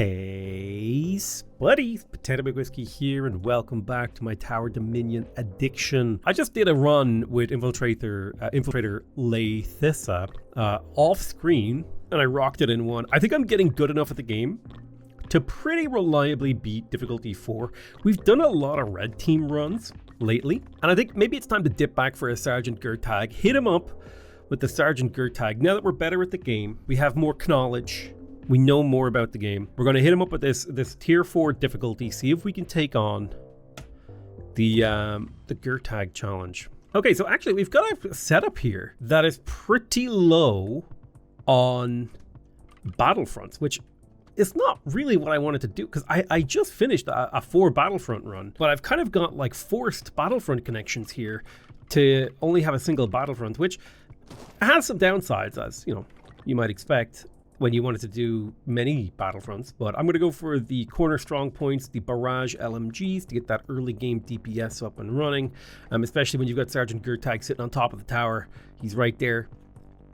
Hey, buddies, Potato Big Whiskey here, and welcome back to my Tower Dominion addiction. I just did a run with Infiltrator Lathissa off screen, and I rocked it in one. I think I'm getting good enough at the game to pretty reliably beat difficulty 4. We've done a lot of red team runs lately, and I think maybe it's time to dip back for a Sergeant Gertag, hit him up with the Sergeant Gertag. Now that we're better at the game, we have more knowledge. We know more about the game. We're going to hit him up with this tier 4 difficulty, see if we can take on the Gertag challenge. Okay, so actually we've got a setup here that is pretty low on battlefronts, which is not really what I wanted to do, because I just finished a 4 battlefront run, but I've kind of got like forced battlefront connections here to only have a single battlefront, which has some downsides, as you know, you might expect when you wanted to do many battlefronts. But I'm going to go for the corner strong points, the barrage LMGs, to get that early game DPS up and running, especially when you've got Sergeant Gertag sitting on top of the tower. He's right there,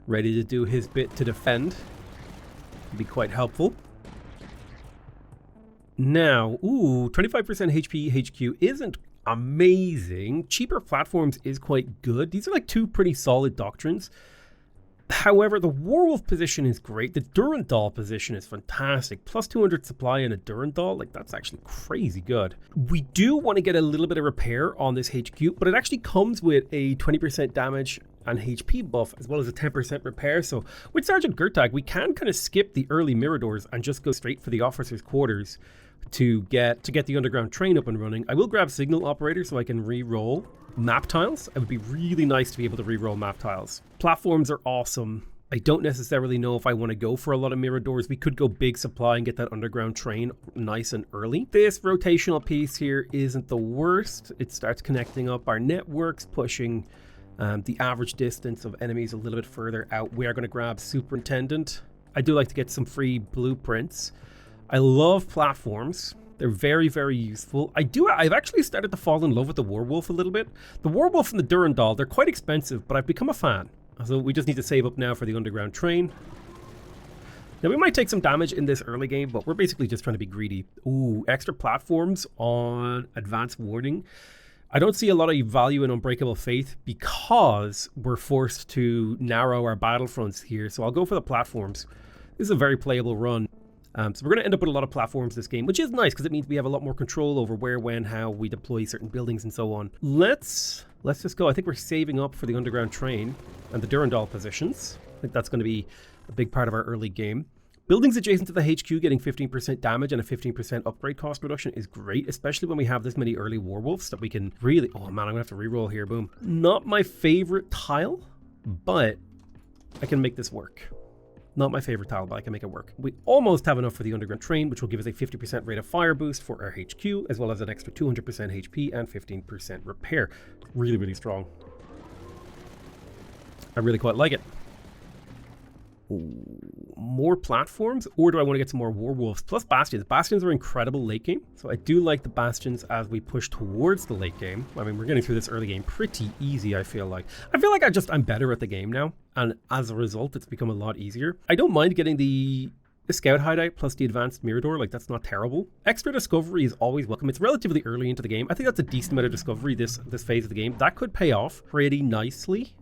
ready to do his bit to defend. It'd be quite helpful. Now, 25% HP HQ isn't amazing. Cheaper platforms is quite good. These are like 2 pretty solid doctrines. However, the Warwolf position is great. The Durandal position is fantastic. Plus 200 supply in a Durandal, like that's actually crazy good. We do want to get a little bit of repair on this HQ, but it actually comes with a 20% damage and HP buff, as well as a 10% repair. So with Sergeant Gertag, we can kind of skip the early Miradors and just go straight for the officers' quarters to get the underground train up and running. I will grab Signal Operator so I can re-roll map tiles. It would be really nice to be able to re-roll map tiles. Platforms are awesome. I don't necessarily know if I want to go for a lot of Miradors. We could go big supply and get that underground train nice and early. This rotational piece here isn't the worst. It starts connecting up our networks, pushing the average distance of enemies a little bit further out. We are going to grab Superintendent. I do like to get some free blueprints. I love platforms. They're very, very useful. I've actually started to fall in love with the Warwolf a little bit. The Warwolf and the Durandal, they're quite expensive, but I've become a fan. So we just need to save up now for the underground train. Now we might take some damage in this early game, but we're basically just trying to be greedy. Ooh, extra platforms on advanced hoarding. I don't see a lot of value in Unbreakable Faith because we're forced to narrow our battlefronts here. So I'll go for the platforms. This is a very playable run. So we're going to end up with a lot of platforms this game, which is nice because it means we have a lot more control over where, when, how we deploy certain buildings and so on. Let's just go. I think we're saving up for the underground train and the Durandal positions. I think that's going to be a big part of our early game. Buildings adjacent to the HQ getting 15% damage and a 15% upgrade cost reduction is great, especially when we have this many early Warwolves that we can really... Oh man, I'm going to have to reroll here. Boom. Not my favorite tile, but I can make this work. Not my favorite tile, but I can make it work. We almost have enough for the underground train, which will give us a 50% rate of fire boost for our HQ, as well as an extra 200% HP and 15% repair. Really, really strong. I really quite like it. Ooh, more platforms, or do I want to get some more Warwolves? Plus Bastions. Bastions are incredible late game, so I do like the Bastions as we push towards the late game. I mean, we're getting through this early game pretty easy, I feel like. I'm better at the game now, and as a result, it's become a lot easier. I don't mind getting the Scout Hideout plus the Advanced Mirador, like that's not terrible. Extra Discovery is always welcome. It's relatively early into the game. I think that's a decent amount of Discovery this phase of the game. That could pay off pretty nicely.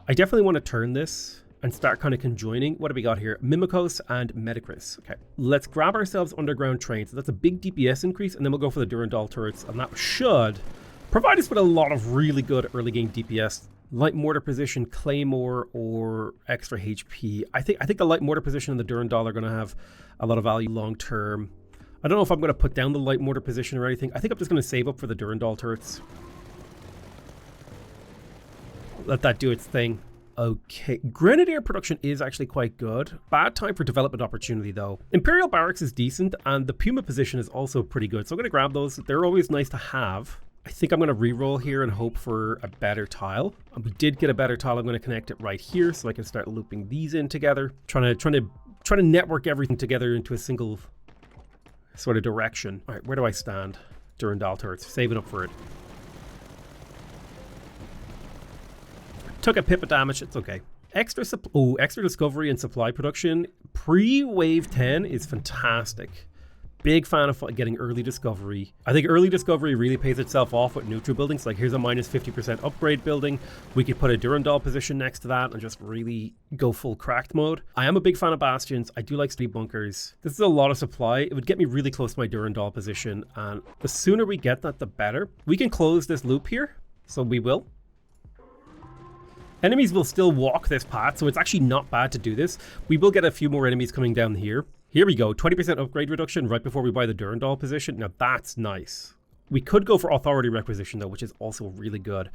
I definitely want to turn this and start kind of conjoining. What do we got here? Mimikos and Medicris. Okay, let's grab ourselves underground train. So that's a big DPS increase, and then we'll go for the Durandal turrets, and that should provide us with a lot of really good early game DPS. Light mortar position, claymore, or extra HP. I think the light mortar position and the Durandal are going to have a lot of value long term. I don't know if I'm going to put down the light mortar position or anything. I think I'm just going to save up for the Durandal turrets. Let that do its thing. Okay, Grenadier production is actually quite good. Bad time for development opportunity though. Imperial Barracks is decent, and the Puma position is also pretty good. So I'm going to grab those. They're always nice to have. I think I'm going to re-roll here and hope for a better tile. And we did get a better tile. I'm going to connect it right here so I can start looping these in together. Trying to network everything together into a single sort of direction. All right, where do I stand? Durandal turrets, saving up for it. Took a pip of damage, it's okay. Extra discovery and supply production. Pre-wave 10 is fantastic. Big fan of getting early discovery. I think early discovery really pays itself off with neutral buildings. Like here's a minus 50% upgrade building. We could put a Durandal position next to that and just really go full cracked mode. I am a big fan of bastions. I do like sleep bunkers. This is a lot of supply. It would get me really close to my Durandal position. And the sooner we get that, the better. We can close this loop here. So we will. Enemies will still walk this path, so it's actually not bad to do this. We will get a few more enemies coming down here. Here we go, 20% upgrade reduction right before we buy the Durandal position. Now that's nice. We could go for authority requisition though, which is also really good.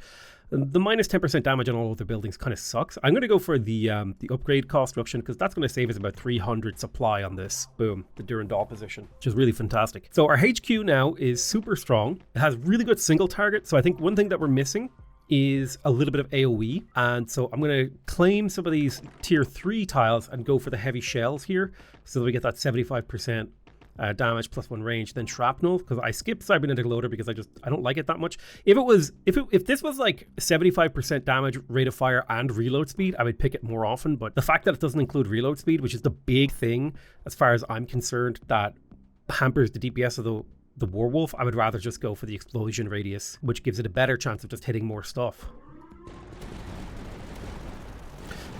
The minus 10% damage on all of the buildings kind of sucks. I'm going to go for the upgrade cost reduction because that's going to save us about 300 supply on this. Boom, the Durandal position, which is really fantastic. So our HQ now is super strong. It has really good single target. So I think one thing that we're missing is a little bit of AoE, and so I'm going to claim some of these tier 3 tiles and go for the heavy shells here so that we get that 75% damage plus 1 range, then shrapnel, because I skipped cybernetic loader because I don't like it that much. If this was like 75% damage, rate of fire, and reload speed, I would pick it more often, but the fact that it doesn't include reload speed, which is the big thing as far as I'm concerned that hampers the DPS of the werewolf, I would rather just go for the explosion radius, which gives it a better chance of just hitting more stuff.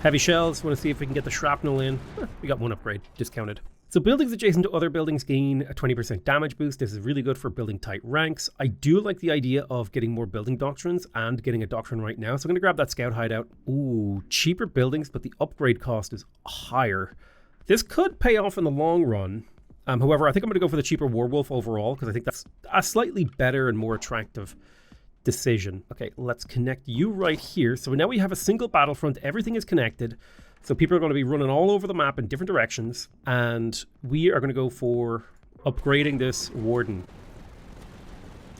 Heavy shells, want to see if we can get the shrapnel in. We got 1 upgrade, discounted. So buildings adjacent to other buildings gain a 20% damage boost. This is really good for building tight ranks. I do like the idea of getting more building doctrines and getting a doctrine right now. So I'm going to grab that scout hideout. Ooh, cheaper buildings, but the upgrade cost is higher. This could pay off in the long run. However, I think I'm going to go for the cheaper werewolf overall because I think that's a slightly better and more attractive decision. Okay, let's connect you right here. So now we have a single battlefront. Everything is connected. So people are going to be running all over the map in different directions. And we are going to go for upgrading this warden.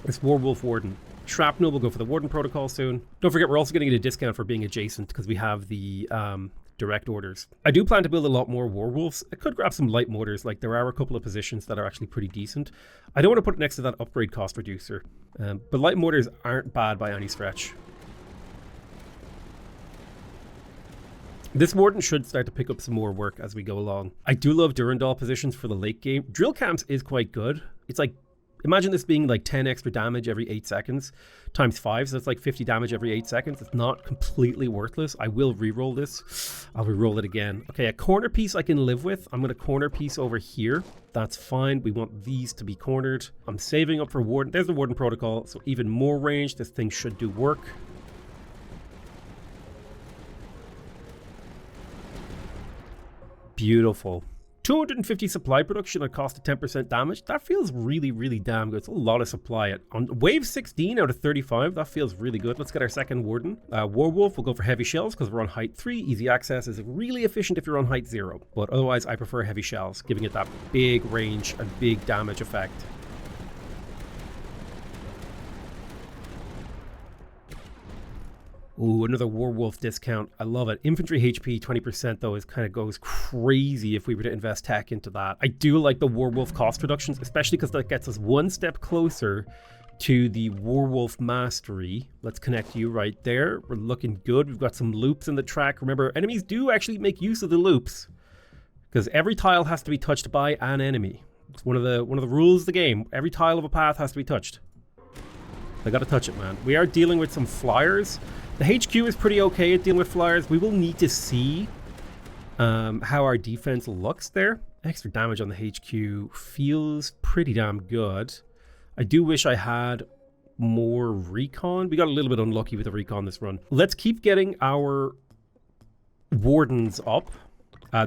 This werewolf warden. Shrapnel, we'll go for the warden protocol soon. Don't forget, we're also getting a discount for being adjacent because we have the direct orders. I do plan to build a lot more werewolves. I could grab some light mortars, like there are a couple of positions that are actually pretty decent. I don't want to put it next to that upgrade cost reducer, but light mortars aren't bad by any stretch. This warden should start to pick up some more work as we go along. I do love Durandal positions for the late game. Drill camps is quite good. It's like, imagine this being like 10 extra damage every 8 seconds times 5, so that's like 50 damage every 8 seconds. It's not completely worthless. I will re-roll this. I'll re-roll it again. Okay, a corner piece I can live with. I'm going to corner piece over here. That's fine. We want these to be cornered. I'm saving up for warden. There's the warden protocol, so even more range. This thing should do work. Beautiful. 250 supply production at cost of 10% damage. That feels really, really damn good. It's a lot of supply. On wave 16 out of 35, that feels really good. Let's get our second warden. Werewolf, we'll go for heavy shells because we're on height 3. Easy access is really efficient if you're on height 0. But otherwise, I prefer heavy shells, giving it that big range and big damage effect. Ooh, another werewolf discount. I love it. Infantry HP 20% though is kind of goes crazy if we were to invest tech into that. I do like the werewolf cost reductions, especially because that gets us one step closer to the werewolf mastery. Let's connect you right there. We're looking good. We've got some loops in the track. Remember, enemies do actually make use of the loops because every tile has to be touched by an enemy. It's one of the rules of the game. Every tile of a path has to be touched. I gotta touch it, man. We are dealing with some flyers. The HQ is pretty okay at dealing with flyers. We will need to see how our defense looks there. Extra damage on the HQ feels pretty damn good. I do wish I had more recon. We got a little bit unlucky with the recon this run. Let's keep getting our wardens up.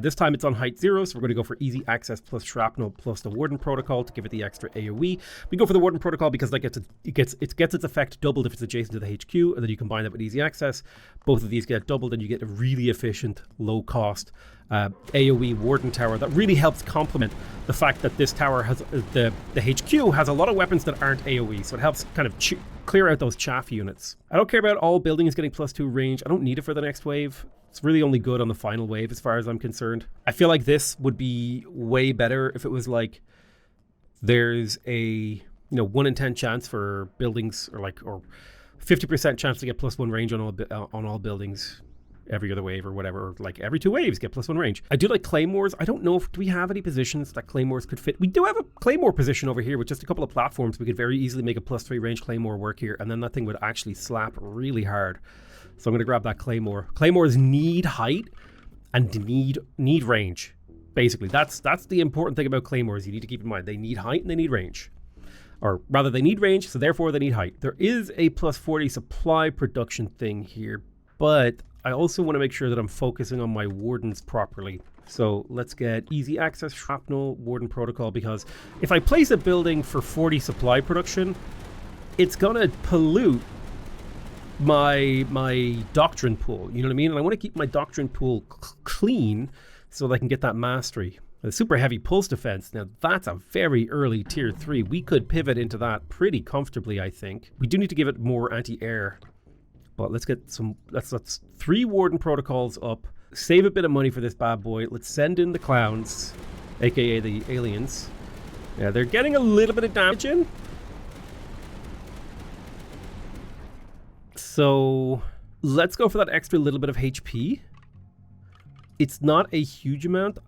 This time it's on height 0, so we're going to go for easy access plus shrapnel plus the warden protocol to give it the extra AoE. We go for the warden protocol because that it gets its effect doubled if it's adjacent to the HQ, and then you combine that with easy access. Both of these get doubled, and you get a really efficient, low cost AoE warden tower that really helps complement the fact that this tower has the HQ has a lot of weapons that aren't AoE, so it helps kind of clear out those chaff units. I don't care about all buildings getting +2 range. I don't need it for the next wave. It's really only good on the final wave as far as I'm concerned. I feel like this would be way better if it was like there's a 1 in 10 chance for buildings or 50% chance to get +1 range on all buildings. every other wave or whatever, or like every 2 waves get +1 range. I do like claymores. I don't know if do we have any positions that claymores could fit. We do have a claymore position over here with just a couple of platforms. We could very easily make a +3 range claymore work here, and then that thing would actually slap really hard. So I'm going to grab that claymore. Claymores need height and need range. Basically, that's the important thing about claymores. You need to keep in mind they need height and they need range. Or rather, they need range, so therefore they need height. There is a +40 supply production thing here, but I also want to make sure that I'm focusing on my wardens properly. So let's get easy access shrapnel warden protocol, because if I place a building for 40 supply production, it's gonna pollute my doctrine pool. You know what I mean? And I want to keep my doctrine pool clean so that I can get that mastery. The super heavy pulse defense, now that's a very early tier 3. We could pivot into that pretty comfortably, I think. We do need to give it more anti-air. But let's get some, let's 3 warden protocols up. Save a bit of money for this bad boy. Let's send in the clowns, aka the aliens. Yeah, they're getting a little bit of damage in. So let's go for that extra little bit of HP. It's not a huge amount.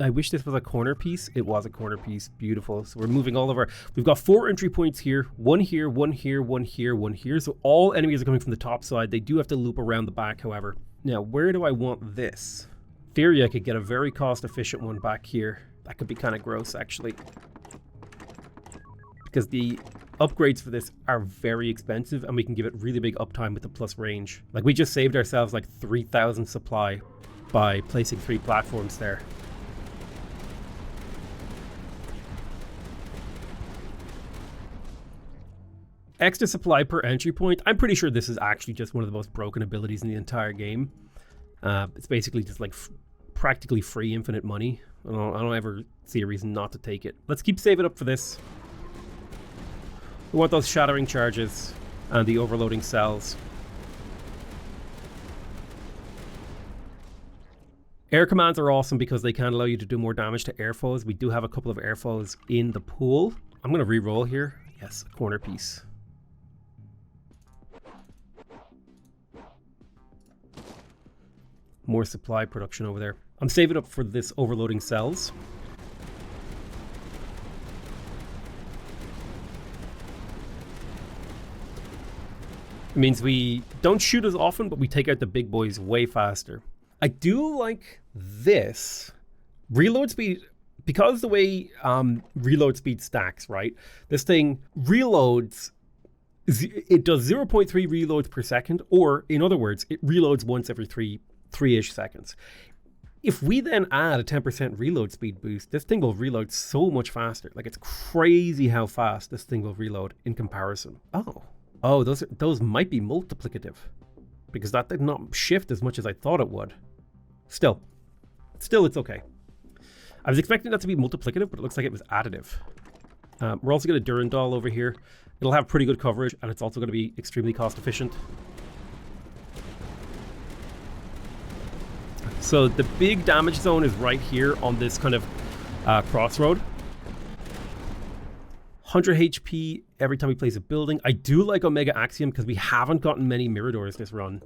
I wish this was a corner piece. It was a corner piece. Beautiful. So we're moving all of our... We've got 4 entry points here. 1 here, 1 here, 1 here, 1 here. So all enemies are coming from the top side. They do have to loop around the back, however. Now, where do I want this? In theory, I could get a very cost-efficient one back here. That could be kind of gross, actually. Because the upgrades for this are very expensive, and we can give it really big uptime with the plus range. Like, we just saved ourselves like 3,000 supply by placing 3 platforms there. Extra supply per entry point. I'm pretty sure this is actually just one of the most broken abilities in the entire game. It's basically just like practically free infinite money. I don't ever see a reason not to take it. Let's keep saving up for this. We want those shattering charges and the overloading cells. Air commands are awesome because they can allow you to do more damage to air foes. We do have a couple of air foes in the pool. I'm going to re-roll here. Yes, a corner piece. More supply production over there. I'm saving up for this overloading cells. It means we don't shoot as often, but we take out the big boys way faster. I do like this reload speed, because the way reload speed stacks, right? This thing reloads, it does 0.3 reloads per second, or in other words, it reloads once every three-ish seconds. If we then add a 10% reload speed boost, this thing will reload so much faster. Like, it's crazy how fast this thing will reload in comparison. Oh, those might be multiplicative, because that did not shift as much as I thought it would. Still, it's okay. I was expecting that to be multiplicative, but it looks like it was additive. We're also going to Durandal over here. It'll have pretty good coverage, and it's also going to be extremely cost efficient. So the big damage zone is right here on this kind of crossroad. 100 HP every time we place a building. I do like Omega Axiom because we haven't gotten many Miradors this run.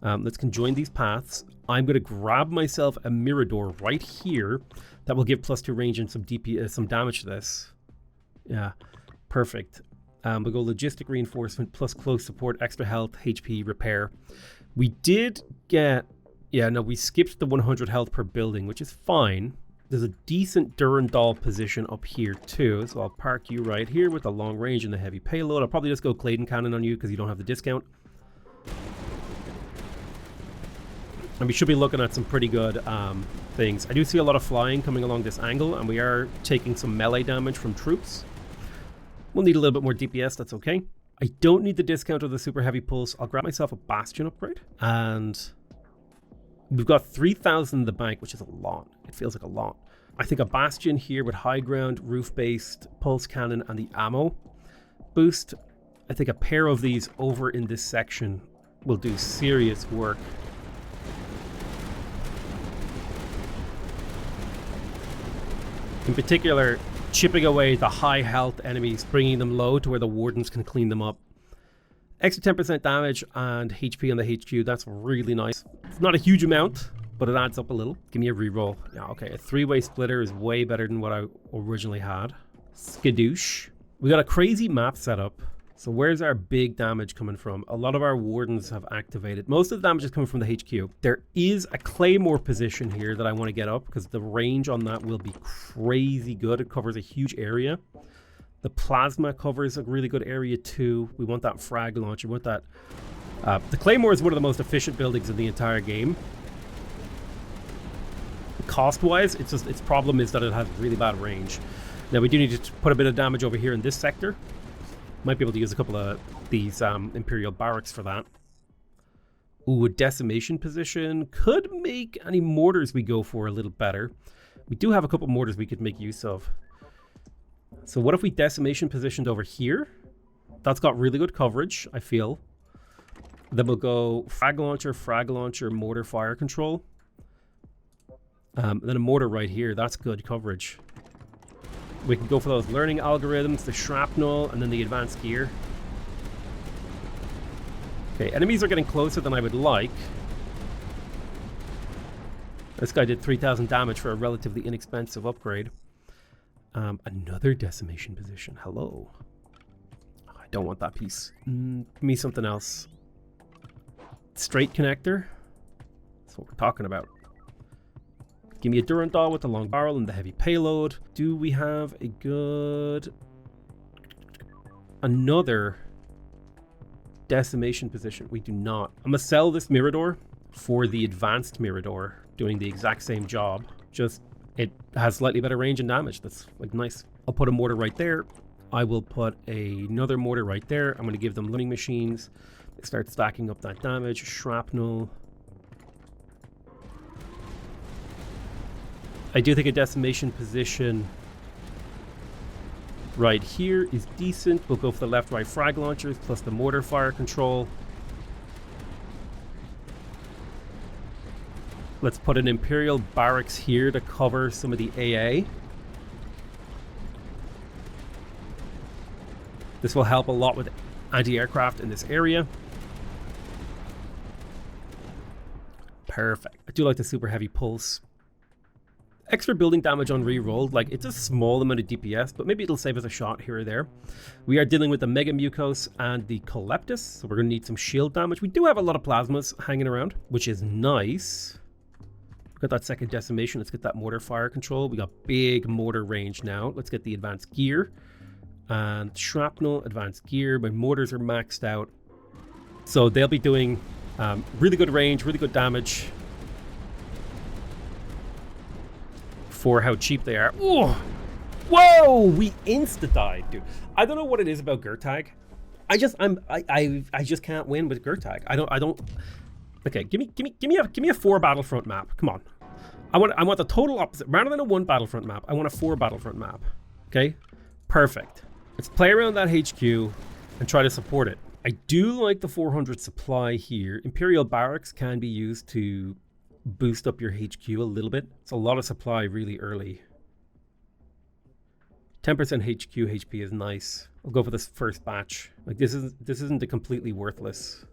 Let's conjoin these paths. I'm going to grab myself a Mirador right here that will give +2 range and some DP, some damage to this. Yeah, perfect. We'll go logistic reinforcement plus close support, extra health, HP, repair. We did get, yeah, no, we skipped the 100 health per building, which is fine. There's a decent Durandal position up here too, so I'll park you right here with the long range and the heavy payload. I'll probably just go Clayton Cannon on you because you don't have the discount. And we should be looking at some pretty good things. I do see a lot of flying coming along this angle, and we are taking some melee damage from troops. We'll need a little bit more DPS, that's okay. I don't need the discount of the super heavy pulse. I'll grab myself a bastion upgrade. And we've got 3,000 in the bank, which is a lot. It feels like a lot. I think a bastion here with high ground, roof-based, pulse cannon, and the ammo boost. I think a pair of these over in this section will do serious work. In particular, chipping away the high health enemies, bringing them low to where the wardens can clean them up. Extra 10% damage and HP on the HQ. That's really nice. It's not a huge amount, but it adds up a little. Give me a reroll. Yeah, okay. A 3-way splitter is way better than what I originally had. Skadoosh. We got a crazy map setup. So where's our big damage coming from? A lot of our wardens have activated. Most of the damage is coming from the HQ. There is a claymore position here that I want to get up because the range on that will be crazy good. It covers a huge area. The plasma covers a really good area too. We want that frag launcher. We want that. The claymore is one of the most efficient buildings in the entire game. Cost-wise, its problem is that it has really bad range. Now we do need to put a bit of damage over here in this sector. Might be able to use a couple of these Imperial barracks for that. Ooh, a decimation position could make any mortars we go for a little better. We do have a couple mortars we could make use of. So what if we decimation positioned over here? That's got really good coverage, I feel. Then we'll go frag launcher, mortar fire control. Then a mortar right here. That's good coverage. We can go for those learning algorithms, the shrapnel, and then the advanced gear. Okay, enemies are getting closer than I would like. This guy did 3,000 damage for a relatively inexpensive upgrade. Another decimation position. Hello. Oh, I don't want that piece. Give me something else. Straight connector. That's what we're talking about. Give me a Durandal with the long barrel and the heavy payload. Do we have a good... another decimation position? We do not. I'm going to sell this Mirador for the advanced Mirador, doing the exact same job. Just, it has slightly better range and damage. That's like nice. I'll put a mortar right there. I will put another mortar right there. I'm going to give them learning machines. They start stacking up that damage. Shrapnel. I do think a decimation position right here is decent. We'll go for the left-right frag launchers plus the mortar fire control. Let's put an Imperial barracks here to cover some of the AA. This will help a lot with anti-aircraft in this area. Perfect. I do like the super heavy pulse. Extra building damage on reroll, like it's a small amount of DPS, but maybe it'll save us a shot here or there. We are dealing with the Mega Mucos and the Coleptus, so we're going to need some shield damage. We do have a lot of plasmas hanging around, which is nice. We've got that second decimation. Let's get that mortar fire control. We got big mortar range now. Let's get the advanced gear. And shrapnel, advanced gear. My mortars are maxed out. So they'll be doing really good range, really good damage. For how cheap they are. Ooh. Whoa! We insta-died, dude. I don't know what it is about Gertag. I just can't win with Gertag. I don't. Okay, give me a 4 battlefront map. Come on. I want the total opposite. Rather than a 1 battlefront map, I want a 4 battlefront map. Okay? Perfect. Let's play around that HQ and try to support it. I do like the 400 supply here. Imperial barracks can be used to boost up your HQ a little bit. It's a lot of supply really early. 10% HQ HP is nice. I'll go for this first batch. Like this isn't a completely worthless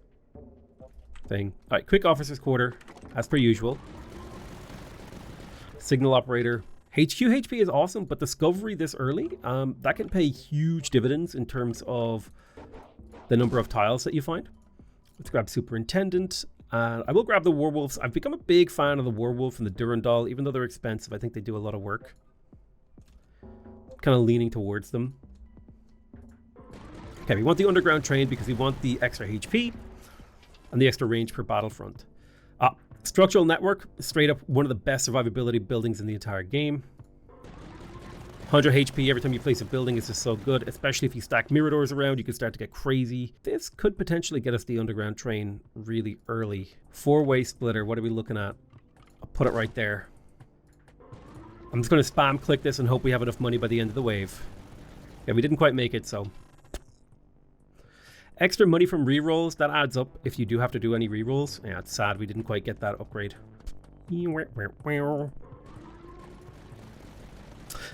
thing. All right, quick officer's quarter as per usual. Signal operator. HQ HP is awesome, but discovery this early, that can pay huge dividends in terms of the number of tiles that you find. Let's grab superintendent. I will grab the werewolves. I've become a big fan of the werewolf and the Durandal, even though they're expensive. I think they do a lot of work. Kind of leaning towards them. Okay, we want the underground train because we want the extra HP and the extra range per battlefront. Structural network, straight up one of the best survivability buildings in the entire game. 100 HP every time you place a building is just so good, especially if you stack Miradors around, you can start to get crazy. This could potentially get us the underground train really early. 4-way splitter, what are we looking at? I'll put it right there. I'm just going to spam click this and hope we have enough money by the end of the wave. Yeah, we didn't quite make it, so. Extra money from rerolls, that adds up if you do have to do any rerolls. Yeah, it's sad we didn't quite get that upgrade.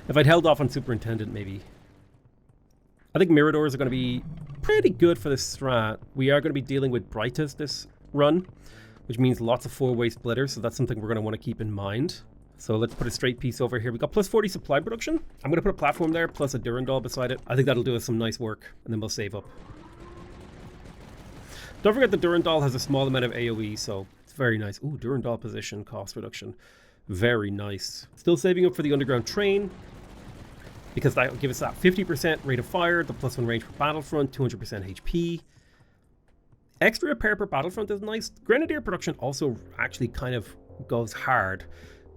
If I'd held off on superintendent, maybe I think Miradors are going to be pretty good for this strat. We are going to be dealing with Brightas this run, which means lots of 4-way splitters, so that's something we're going to want to keep in mind. So let's put a straight piece over here. We got plus 40 supply production. I'm going to put a platform there, plus a Durandal beside it. I think that'll do us some nice work, and then we'll save up. Don't forget the Durandal has a small amount of AoE, so it's very nice. Ooh, Durandal position cost reduction. Very nice. Still saving up for the underground train, because that will give us that 50% rate of fire, the +1 range per battlefront, 200% HP. Extra repair per battlefront is nice. Grenadier production also actually kind of goes hard.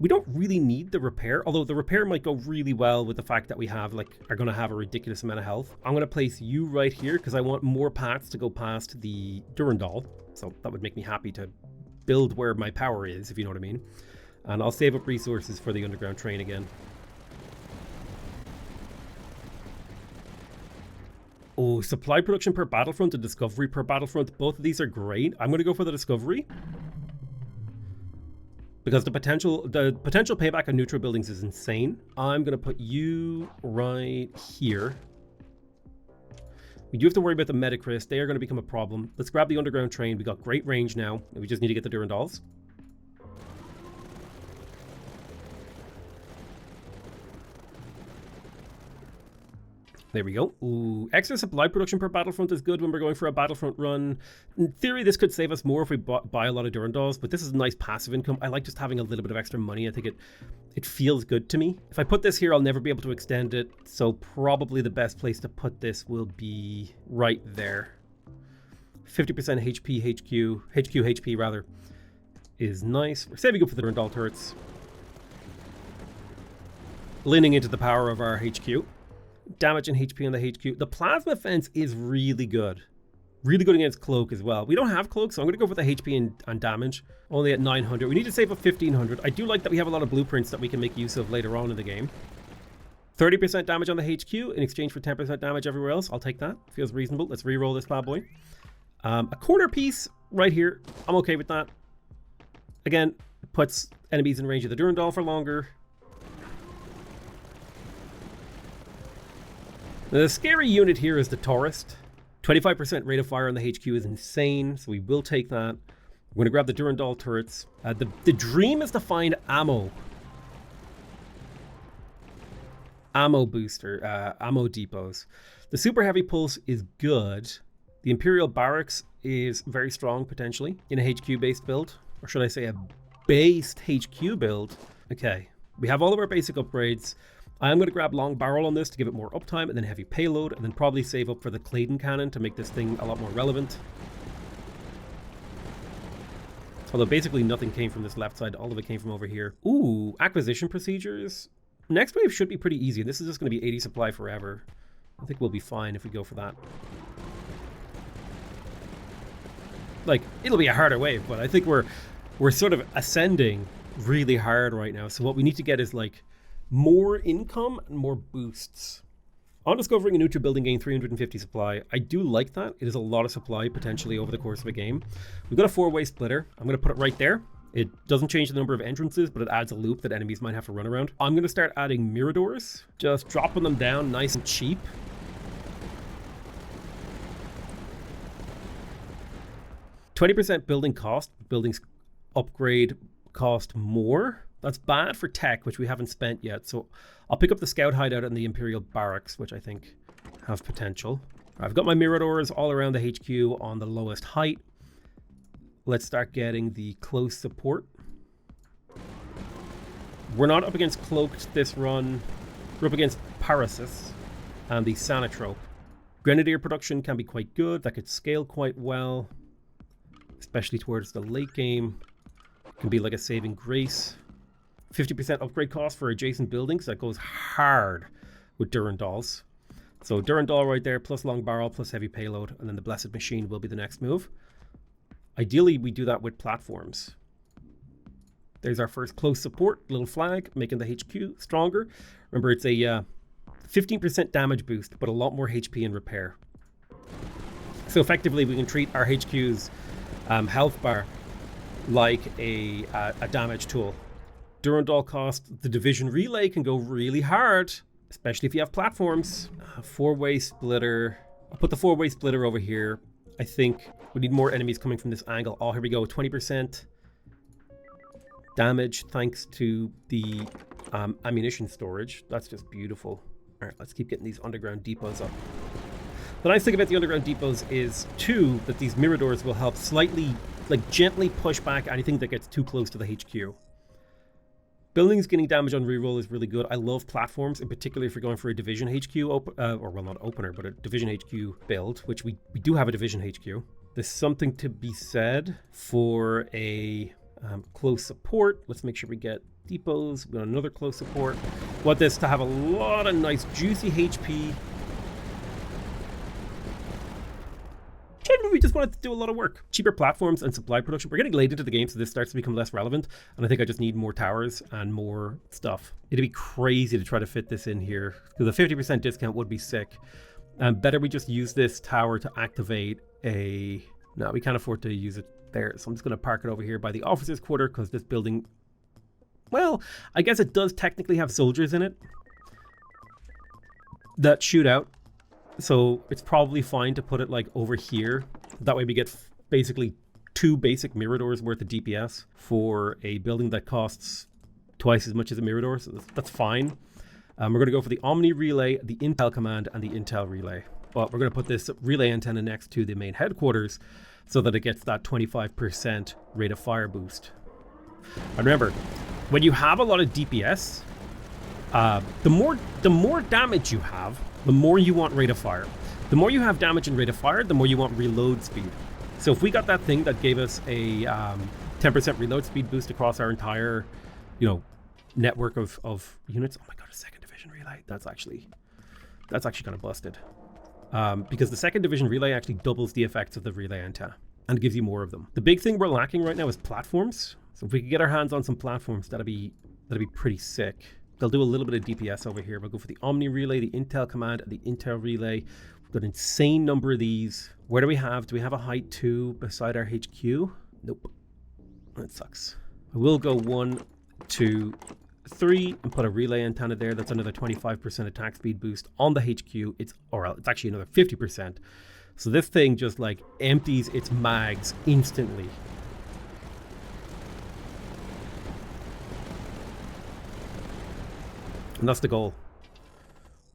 We don't really need the repair, although the repair might go really well with the fact that we have, like, are going to have a ridiculous amount of health. I'm going to place you right here because I want more paths to go past the Durandal. So that would make me happy to build where my power is, if you know what I mean. And I'll save up resources for the underground train again. Oh, supply production per battlefront and discovery per battlefront. Both of these are great. I'm going to go for the discovery, because the potential payback on neutral buildings is insane. I'm going to put you right here. We do have to worry about the Metacris. They are going to become a problem. Let's grab the underground train. We got great range now. We just need to get the Durandals. There we go. Ooh, extra supply production per battlefront is good when we're going for a battlefront run. In theory, this could save us more if we buy a lot of Durandals, but this is nice passive income. I like just having a little bit of extra money. I think it feels good to me. If I put this here, I'll never be able to extend it, so probably the best place to put this will be right there. 50% HQ rather, is nice. We're saving up for the Durandal turrets. Leaning into the power of our HQ. Damage and HP on the HQ. The plasma fence is really good. Really good against cloak as well. We don't have cloak, so I'm going to go for the HP and damage. Only at 900. We need to save up 1500. I do like that we have a lot of blueprints that we can make use of later on in the game. 30% damage on the HQ in exchange for 10% damage everywhere else. I'll take that. Feels reasonable. Let's re-roll this bad boy. A corner piece right here. I'm okay with that. Again, puts enemies in range of the Durandal for longer. The scary unit here is the Tourist. 25% rate of fire on the HQ is insane, so we will take that. We're going to grab the Durandal turrets. The dream is to find ammo. Ammo booster, ammo depots. The super heavy pulse is good. The Imperial Barracks is very strong, potentially, in a HQ-based build. Or should I say a based HQ build? Okay, we have all of our basic upgrades. I'm going to grab long barrel on this to give it more uptime, and then heavy payload, and then probably save up for the Claydon cannon to make this thing a lot more relevant. Although basically nothing came from this left side, all of it came from over here. Ooh, acquisition procedures. Next wave should be pretty easy. This is just going to be 80 supply forever. I think we'll be fine if we go for that. Like, it'll be a harder wave, but I think we're sort of ascending really hard right now. So what we need to get is like more income and more boosts. On discovering a neutral building, gain 350 supply. I do like that. It is a lot of supply potentially over the course of a game. We've got a 4-way splitter. I'm going to put it right there. It doesn't change the number of entrances, but it adds a loop that enemies might have to run around. I'm going to start adding Miradors, just dropping them down nice and cheap. %, building cost. Buildings upgrade cost more. That's bad for tech, which we haven't spent yet. So I'll pick up the Scout Hideout and the Imperial Barracks, which I think have potential. I've got my Miradors all around the HQ on the lowest height. Let's start getting the close support. We're not up against Cloaked this run. We're up against Parasis and the Sanatrope. Grenadier production can be quite good. That could scale quite well, especially towards the late game. It can be like a saving grace. 50% upgrade cost for adjacent buildings. That goes hard with Durandals. So Durandal right there, plus long barrel, plus heavy payload, and then the Blessed Machine will be the next move. Ideally, we do that with platforms. There's our first close support, little flag, making the HQ stronger. Remember, it's a 15% damage boost, but a lot more HP and repair. So effectively, we can treat our HQ's health bar like a damage tool. Durandal cost, the division relay can go really hard, especially if you have platforms. Four-way splitter. I'll put the four-way splitter over here. I think we need more enemies coming from this angle. Oh, here we go. 20% damage thanks to the ammunition storage. That's just beautiful. All right, let's keep getting these underground depots up. The nice thing about the underground depots is, too, that these miradors will help slightly, like, gently push back anything that gets too close to the HQ. Buildings getting damage on reroll is really good. I love platforms, in particular if you're going for a Division HQ, or well, not opener, but a Division HQ build, which we do have a Division HQ. There's something to be said for a close support. Let's make sure we get depots. We got another close support. Want this to have a lot of nice, juicy HP. We just wanted to do a lot of work. Cheaper platforms and supply production. We're getting late into the game, so this starts to become less relevant. And I think I just need more towers and more stuff. It'd be crazy to try to fit this in here, because a 50% discount would be sick. Better we just use this tower to activate a... No, we can't afford to use it there. So I'm just going to park it over here by the officers' quarter, because this building... Well, I guess it does technically have soldiers in it that shoot out. So it's probably fine to put it like over here. That way we get basically 2 basic miradors worth of DPS for a building that costs twice as much as a mirador. So that's fine. We're going to go for the Omni Relay, the Intel Command, and the Intel Relay. But we're going to put this relay antenna next to the main headquarters so that it gets that 25% rate of fire boost. And remember, when you have a lot of DPS, the more damage you have, the more you want rate of fire. The more you have damage and rate of fire, the more you want reload speed. So if we got that thing that gave us a 10% reload speed boost across our entire, network of units. Oh my god, a second division relay. That's actually kind of busted. Because the second division relay actually doubles the effects of the relay antenna and gives you more of them. The big thing we're lacking right now is platforms. So if we could get our hands on some platforms, that'd be pretty sick. They'll do a little bit of DPS over here. We'll go for the Omni Relay, the Intel Command, and the Intel Relay. We've got an insane number of these. Where do we have? Do we have a height 2 beside our HQ? Nope. That sucks. I will go 1, 2, 3 and put a relay antenna there. That's another 25% attack speed boost on the HQ. It's actually another 50%. So this thing just like empties its mags instantly. And that's the goal.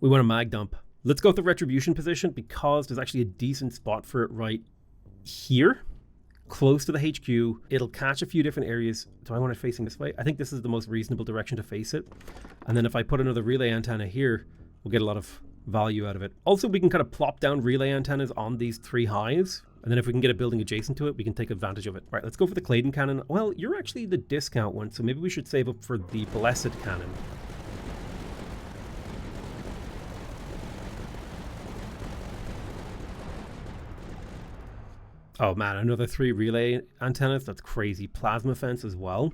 We want a mag dump. Let's go with the retribution position because there's actually a decent spot for it right here, close to the HQ. It'll catch a few different areas. Do I want it facing this way? I think this is the most reasonable direction to face it. And then if I put another relay antenna here, we'll get a lot of value out of it. Also, we can kind of plop down relay antennas on these 3 hives. And then if we can get a building adjacent to it, we can take advantage of it. All right, let's go for the Claydon cannon. Well, you're actually the discount one, so maybe we should save up for the Blessed cannon. Oh man, another 3 relay antennas. That's crazy. Plasma fence as well.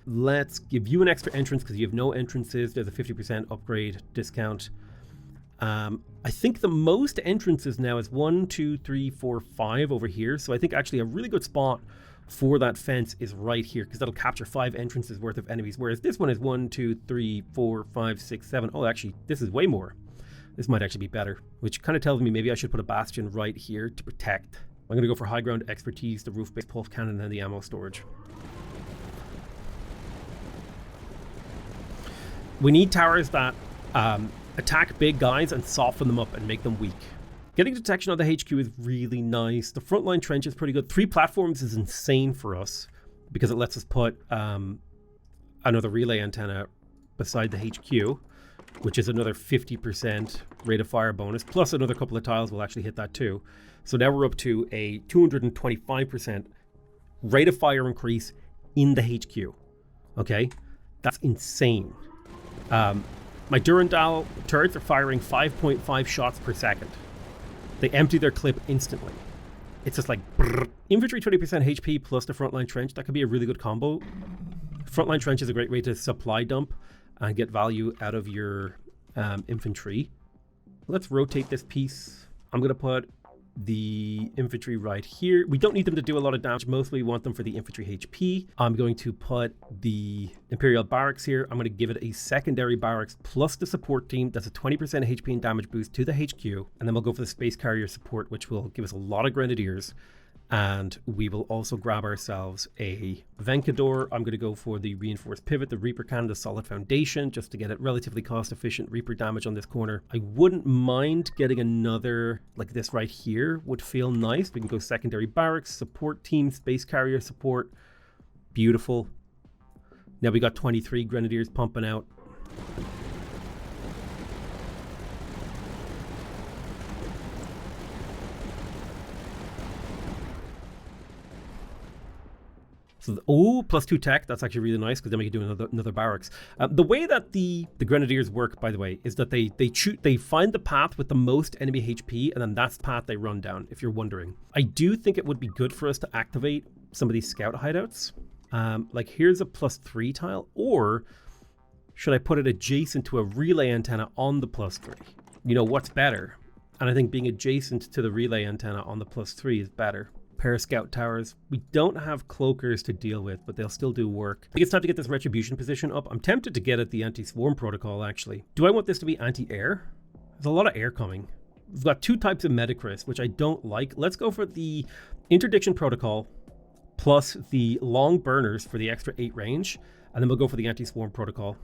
Let's give you an extra entrance because you have no entrances. There's a 50% upgrade discount. I think the most entrances now is 1, 2, 3, 4, 5 over here. So I think actually a really good spot for that fence is right here because that'll capture 5 entrances worth of enemies. Whereas this one is 1, 2, 3, 4, 5, 6, 7. Oh, actually, this is way more. This might actually be better, which kind of tells me maybe I should put a bastion right here to protect. I'm going to go for high ground expertise, the roof-based pulse cannon, and the ammo storage. We need towers that attack big guys and soften them up and make them weak. Getting detection on the HQ is really nice. The frontline trench is pretty good. 3 platforms is insane for us because it lets us put another relay antenna beside the HQ, which is another 50% rate of fire bonus, plus another couple of tiles will actually hit that too. So now we're up to a 225% rate of fire increase in the HQ. Okay, that's insane. My Durandal turrets are firing 5.5 shots per second. They empty their clip instantly. It's just like brrr. Infantry 20% HP plus the frontline trench. That could be a really good combo. Frontline trench is a great way to supply dump and get value out of your infantry. Let's rotate this piece. I'm going to put the infantry right here. We don't need them to do a lot of damage. Mostly we want them for the infantry HP. I'm going to put the Imperial Barracks here. I'm going to give it a secondary barracks plus the support team. That's a 20% HP and damage boost to the HQ. And then we'll go for the space carrier support, which will give us a lot of grenadiers. And we will also grab ourselves a Venkador. I'm going to go for the reinforced pivot, the Reaper cannon, the solid foundation, just to get it relatively cost efficient Reaper damage on this corner. I wouldn't mind getting another like this right here, would feel nice. We can go secondary barracks, support team, space carrier support. Beautiful. Now we got 23 grenadiers pumping out. Oh, +2 tech. That's actually really nice because then we can do another barracks. The way that the grenadiers work, by the way, is that they find the path with the most enemy HP, and then that's the path they run down, if you're wondering. I do think it would be good for us to activate some of these scout hideouts. Like here's a +3 tile, or should I put it adjacent to a relay antenna on the +3? You know, what's better? And I think being adjacent to the relay antenna on the +3 is better. Pair of scout towers. We don't have cloakers to deal with, but they'll still do work. I think it's time to get this retribution position up. I'm tempted to get at the anti-swarm protocol, actually. Do I want this to be anti-air? There's a lot of air coming. We've got 2 types of Metacris, which I don't like. Let's go for the interdiction protocol plus the long burners for the extra 8 range, and then we'll go for the anti-swarm protocol.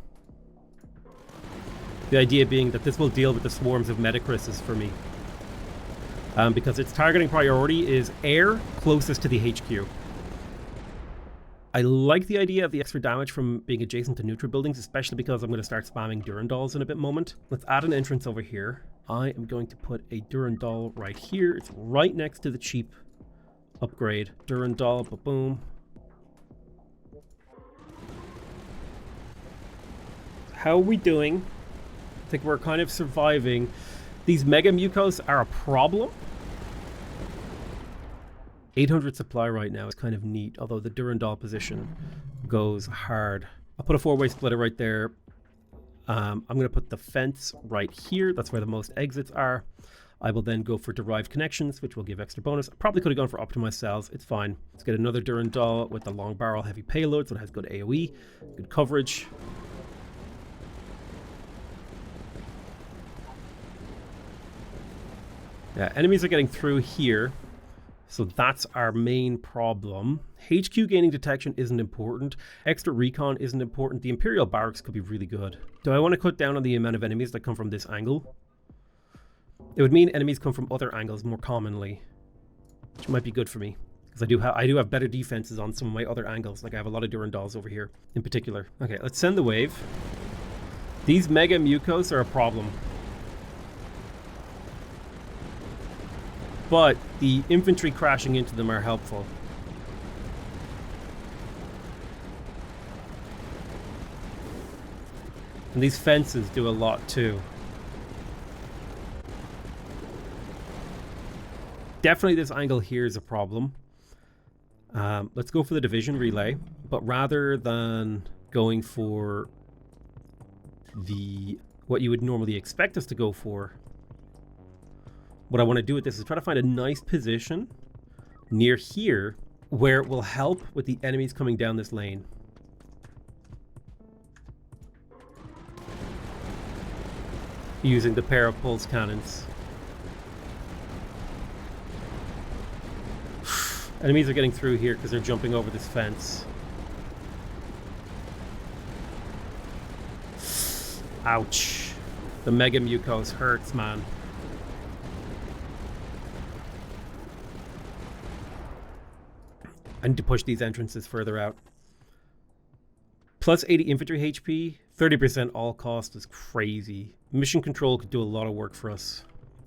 The idea being that this will deal with the swarms of Metacris's for me. Because its targeting priority is air closest to the HQ. I like the idea of the extra damage from being adjacent to neutral buildings, especially because I'm going to start spamming Durandals in a bit moment. Let's add an entrance over here. I am going to put a Durandal right here. It's right next to the cheap upgrade. Durandal, boom. How are we doing? I think we're kind of surviving. These Mega Mucos are a problem. 800 supply right now is kind of neat, although the Durandal position goes hard. I'll put a 4-way splitter right there. I'm going to put the fence right here. That's where the most exits are. I will then go for derived connections, which will give extra bonus. I probably could have gone for optimized cells. It's fine. Let's get another Durandal with the long barrel heavy payload, so it has good AoE, good coverage. Yeah, enemies are getting through here, so that's our main problem. HQ gaining detection isn't important. Extra recon isn't important. The Imperial Barracks could be really good. Do I want to cut down on the amount of enemies that come from this angle? It would mean enemies come from other angles more commonly, which might be good for me, because I do have better defenses on some of my other angles. Like I have a lot of Durandals over here in particular. Okay, let's send the wave. These Mega Mucos are a problem. But the infantry crashing into them are helpful. And these fences do a lot too. Definitely this angle here is a problem. Let's go for the division relay. But rather than going for what you would normally expect us to go for, what I want to do with this is try to find a nice position near here where it will help with the enemies coming down this lane. Using the pair of pulse cannons. Enemies are getting through here because they're jumping over this fence. Ouch. The Mega Mucos hurts, man. I need to push these entrances further out. Plus 80 infantry HP, 30% all cost is crazy. Mission control could do a lot of work for us.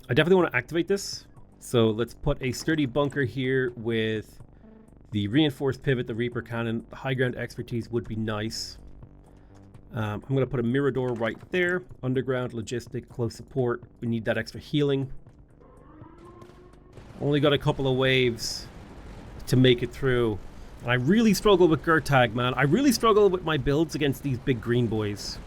I definitely want to activate this. So let's put a sturdy bunker here with the reinforced pivot, the Reaper cannon. The high ground expertise would be nice. I'm going to put a Mirador right there. Underground, logistic, close support. We need that extra healing. Only got a couple of waves to make it through. And I really struggle with Gertag, man. I really struggle with my builds against these big green boys.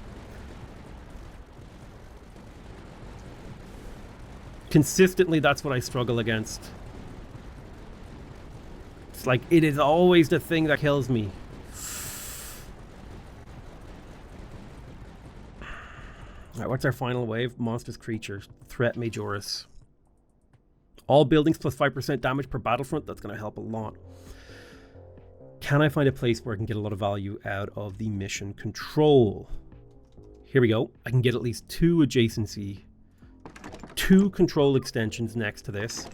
Consistently, that's what I struggle against. It's like, it is always the thing that kills me. Alright, what's our final wave? Monstrous creatures. Threat Majoris. All buildings plus 5% damage per battlefront. That's going to help a lot. Can I find a place where I can get a lot of value out of the mission control? Here we go. I can get at least 2 adjacency, 2 control extensions next to this.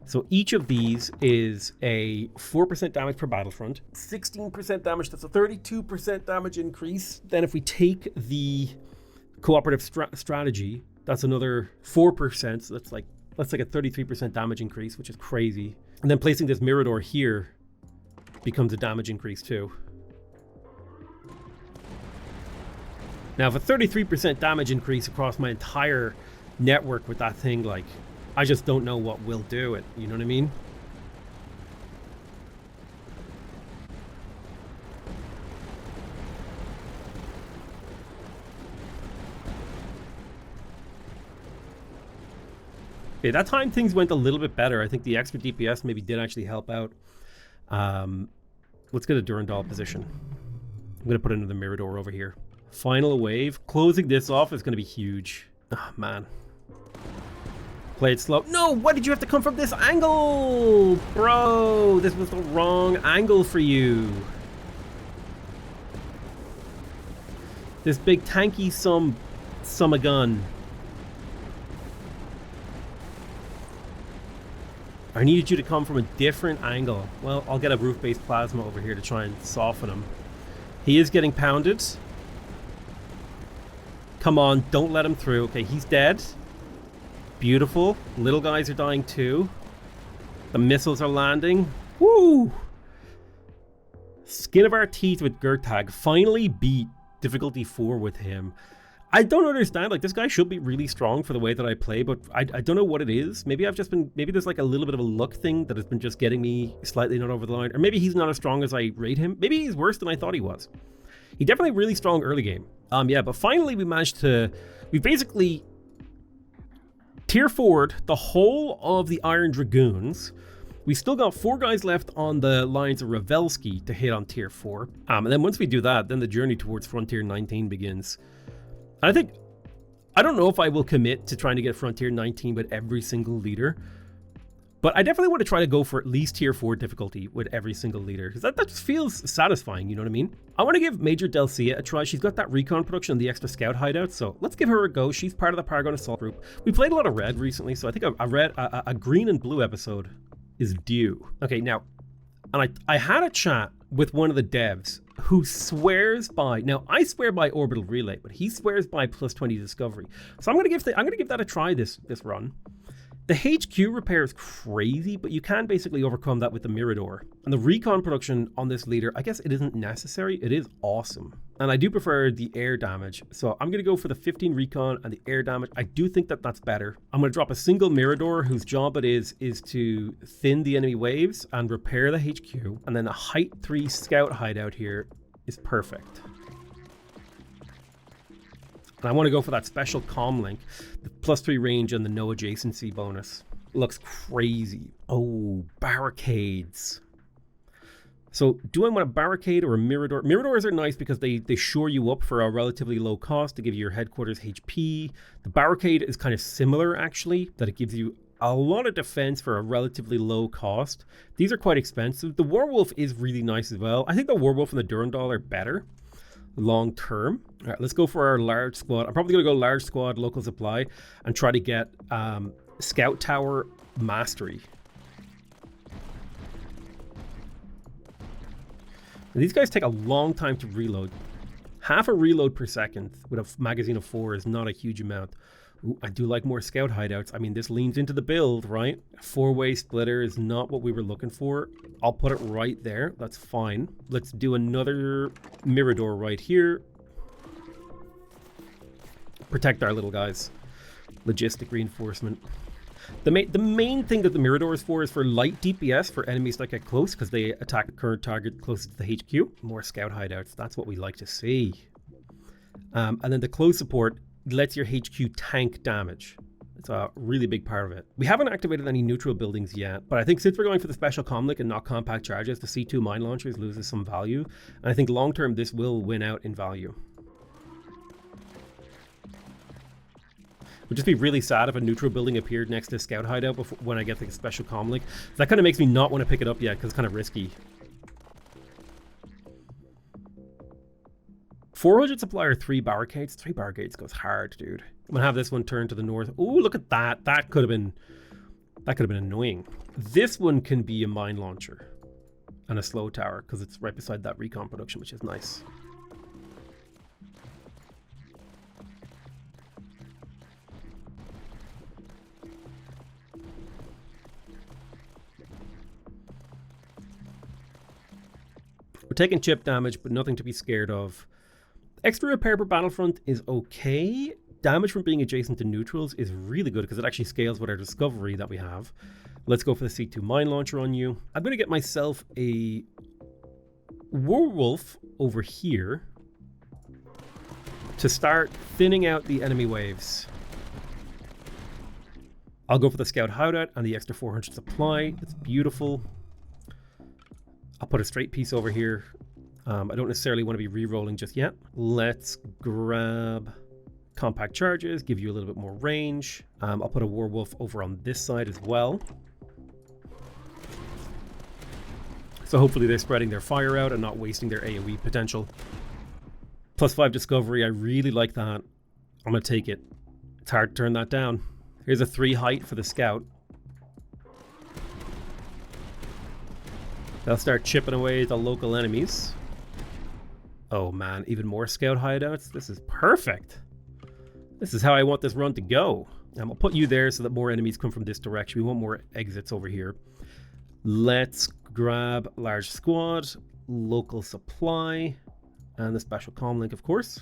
So each of these is a 4% damage per battlefront, 16% damage. That's a 32% damage increase. Then if we take the cooperative strategy, that's another 4%. So that's like a 33% damage increase, which is crazy. And then placing this Mirador here becomes a damage increase too. Now, if a 33% damage increase across my entire network with that thing, like, I just don't know what will do it. You know what I mean? Okay, that time things went a little bit better. I think the extra DPS maybe did actually help out. Let's get a Durandal position. I'm going to put another Mirador over here. Final wave. Closing this off is going to be huge. Oh, man. Play it slow. No, why did you have to come from this angle? Bro, this was the wrong angle for you. This big tanky summer gun. I needed you to come from a different angle. Well, I'll get a roof-based plasma over here to try and soften him. He is getting pounded. Come on, don't let him through. Okay, he's dead. Beautiful. Little guys are dying too. The missiles are landing. Woo! Skin of our teeth with Gertag. Finally beat difficulty 4 with him. I don't understand, like, this guy should be really strong for the way that I play, but I don't know what it is. Maybe I've just been, maybe there's like a little bit of a luck thing that has been just getting me slightly not over the line, or maybe he's not as strong as I rate him. Maybe he's worse than I thought he was. He definitely really strong early game. Yeah, but finally we managed to, we basically tier 4'd the whole of the Iron Dragoons. We still got 4 guys left on the lines of Ravelski to hit on tier 4. And then once we do that, then the journey towards Frontier 19 begins. I think, I don't know if I will commit to trying to get Frontier 19 with every single leader, but I definitely want to try to go for at least tier 4 difficulty with every single leader, because that just feels satisfying, you know what I mean? I want to give Major Delcia a try. She's got that recon production and the extra scout hideout, so let's give her a go. She's part of the Paragon Assault group. We played a lot of red recently, so I think a green and blue episode is due. Okay, now, and I had a chat with one of the devs who swears by, now I swear by orbital relay, but he swears by plus 20 discovery. So I'm gonna give that a try this run. The HQ repair is crazy, but you can basically overcome that with the Mirador. And the recon production on this leader, I guess it isn't necessary. It is awesome. And I do prefer the air damage. So I'm going to go for the 15 recon and the air damage. I do think that that's better. I'm going to drop a single Mirador whose job it is to thin the enemy waves and repair the HQ. And then a height 3 scout hideout here is perfect. And I want to go for that special comm link, the plus 3 range and the no adjacency bonus. Looks crazy. Oh, barricades. So do I want a barricade or a Mirador? Miradors are nice because they shore you up for a relatively low cost to give you your headquarters HP. The barricade is kind of similar actually, that it gives you a lot of defense for a relatively low cost. These are quite expensive. The Warwolf is really nice as well. I think the Warwolf and the Durandal are better long term. All right, let's go for our large squad. I'm probably gonna go large squad, local supply, and try to get scout tower mastery. And these guys take a long time to reload. Half a reload per second with a magazine of 4 is not a huge amount. Ooh, I do like more scout hideouts. I mean, this leans into the build, right? 4-way splitter is not what we were looking for. I'll put it right there. That's fine. Let's do another Mirador right here. Protect our little guys. Logistic reinforcement. The main thing that the Mirador is for light DPS for enemies that get close because they attack the current target closest to the HQ. More scout hideouts. That's what we like to see. And then the close support lets your HQ tank damage. It's a really big part of it. We haven't activated any neutral buildings yet, but I think since we're going for the special comlink and not compact charges, the C2 mine launchers loses some value. And I think long term, this will win out in value. Would just be really sad if a neutral building appeared next to Scout Hideout before, when I get the special comlink. So that kind of makes me not want to pick it up yet because it's kind of risky. 400 supplier, 3 barricades. 3 barricades goes hard, dude. I'm gonna have this one turn to the north. Oh, look at that. That could have been annoying. This one can be a mine launcher and a slow tower because it's right beside that recon production, which is nice. We're taking chip damage, but nothing to be scared of. Extra repair per battlefront is okay. Damage from being adjacent to neutrals is really good because it actually scales with our discovery that we have. Let's go for the C2 mine launcher on you. I'm going to get myself a werewolf over here to start thinning out the enemy waves. I'll go for the scout hideout and the extra 400 supply. It's beautiful. I'll put a straight piece over here. I don't necessarily want to be re-rolling just yet. Let's grab compact charges, give you a little bit more range. I'll put a werewolf over on this side as well. So hopefully they're spreading their fire out and not wasting their AoE potential. +5 discovery, I really like that. I'm going to take it. It's hard to turn that down. Here's a 3 height for the scout. They'll start chipping away at the local enemies. Oh man, even more scout hideouts. This is perfect. This is how I want this run to go. I'll put you there so that more enemies come from this direction. We want more exits over here. Let's grab large squad, local supply, and the special comlink, of course.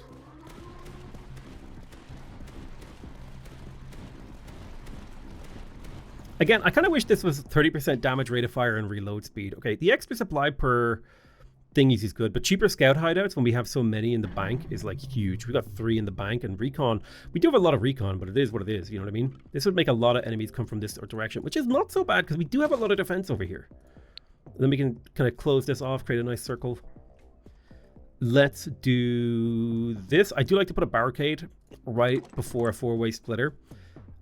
Again, I kind of wish this was 30% damage rate of fire and reload speed. Okay, the extra supply per thingies is good, but cheaper scout hideouts when we have so many in the bank is like huge. We got 3 in the bank, and recon, we do have a lot of recon, but it is what it is, you know what I mean? This would make a lot of enemies come from this direction, which is not so bad because we do have a lot of defense over here. And then we can kind of close this off, create a nice circle. Let's do this. I do like to put a barricade right before a 4-way splitter.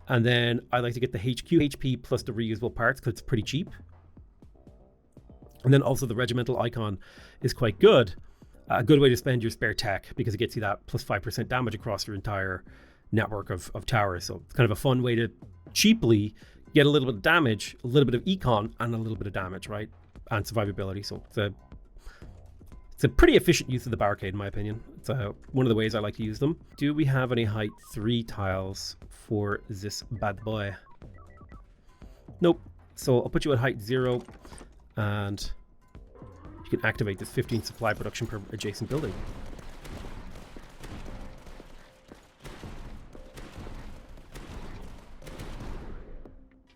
And then I like to get the HQ HP plus the reusable parts because it's pretty cheap. And then also the regimental icon is quite good. A good way to spend your spare tech because it gets you that +5% damage across your entire network of towers. So it's kind of a fun way to cheaply get a little bit of damage, a little bit of econ, and a little bit of damage, right? And survivability. So it's a pretty efficient use of the barricade, in my opinion. It's one of the ways I like to use them. Do we have any height 3 tiles for this bad boy? Nope. So I'll put you at height 0, and you can activate this 15 supply production per adjacent building.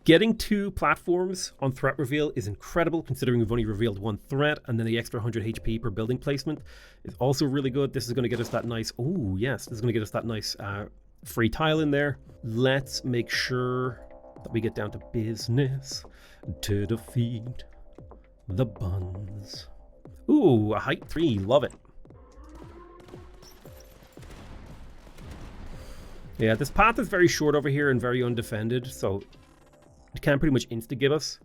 Getting 2 platforms on threat reveal is incredible, considering we've only revealed 1 threat, and then the extra 100 HP per building placement is also really good. This is going to get us that nice, oh yes, this is going to get us that nice free tile in there. Let's make sure that we get down to business to defeat the buns. Ooh, a height 3, love it. Yeah, this path is very short over here and very undefended, so it can pretty much insta-give us,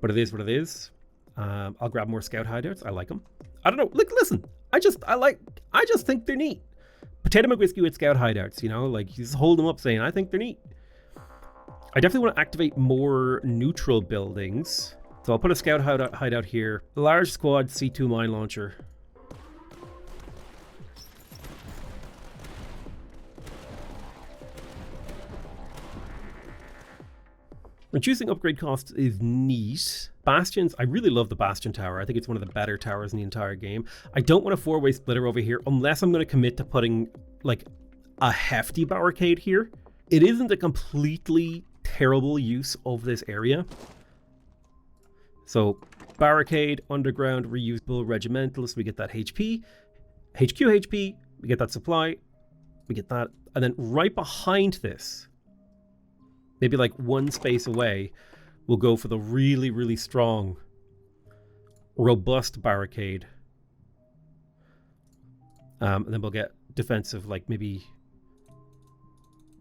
but it is what it is. I'll grab more scout hideouts. I like them. I don't know. Like, listen, I just think they're neat. Potato McWhiskey with scout hideouts, you know, like you just hold them up saying, I think they're neat. I definitely want to activate more neutral buildings. So I'll put a scout hideout here. Large squad C2 mine launcher. Reducing upgrade costs is neat. Bastions, I really love the Bastion Tower. I think it's one of the better towers in the entire game. I don't want a 4-way splitter over here unless I'm going to commit to putting like a hefty barricade here. It isn't a completely terrible use of this area. So barricade, underground, reusable, regimentals, we get that HP. HQ HP, we get that supply, we get that. And then right behind this, maybe like one space away, we'll go for the really, really strong, robust barricade. And then we'll get defensive, like maybe,